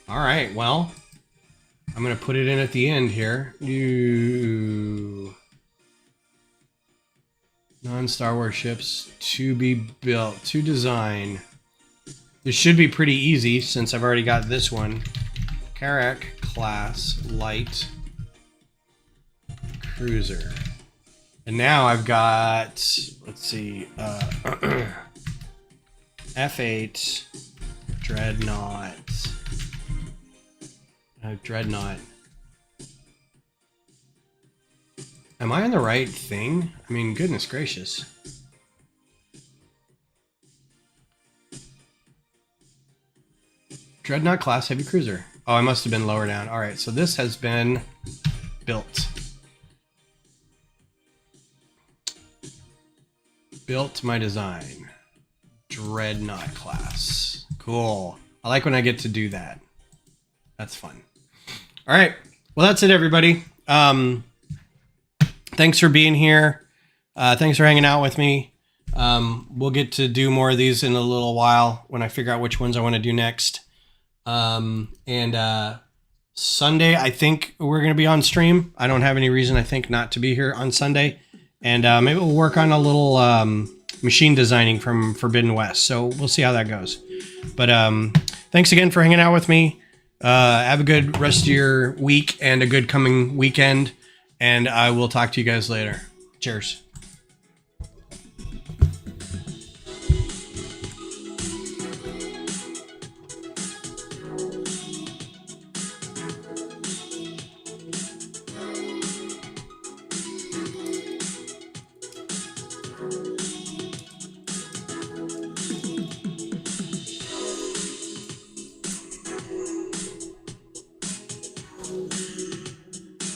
Alright, well... I'm going to put it in at the end here. Non-Star Wars ships to be built, to design. This should be pretty easy since I've already got this one. Carrack class light cruiser. And now I've got, let's see, F8 Dreadnought. Dreadnought. Am I on the right thing? I mean, goodness gracious. Dreadnought class heavy cruiser. Oh, I must have been lower down. All right, so this has been built. Built my design. Dreadnought class. Cool. I like when I get to do that. That's fun. All right. Well, that's it, everybody. Thanks for being here. Thanks for hanging out with me. We'll get to do more of these in a little while when I figure out which ones I want to do next. Sunday, I think we're going to be on stream. I don't have any reason, I think, not to be here on Sunday. And maybe we'll work on a little machine designing from Forbidden West. So we'll see how that goes. But thanks again for hanging out with me. Have a good rest of your week and a good coming weekend. And I will talk to you guys later. Cheers.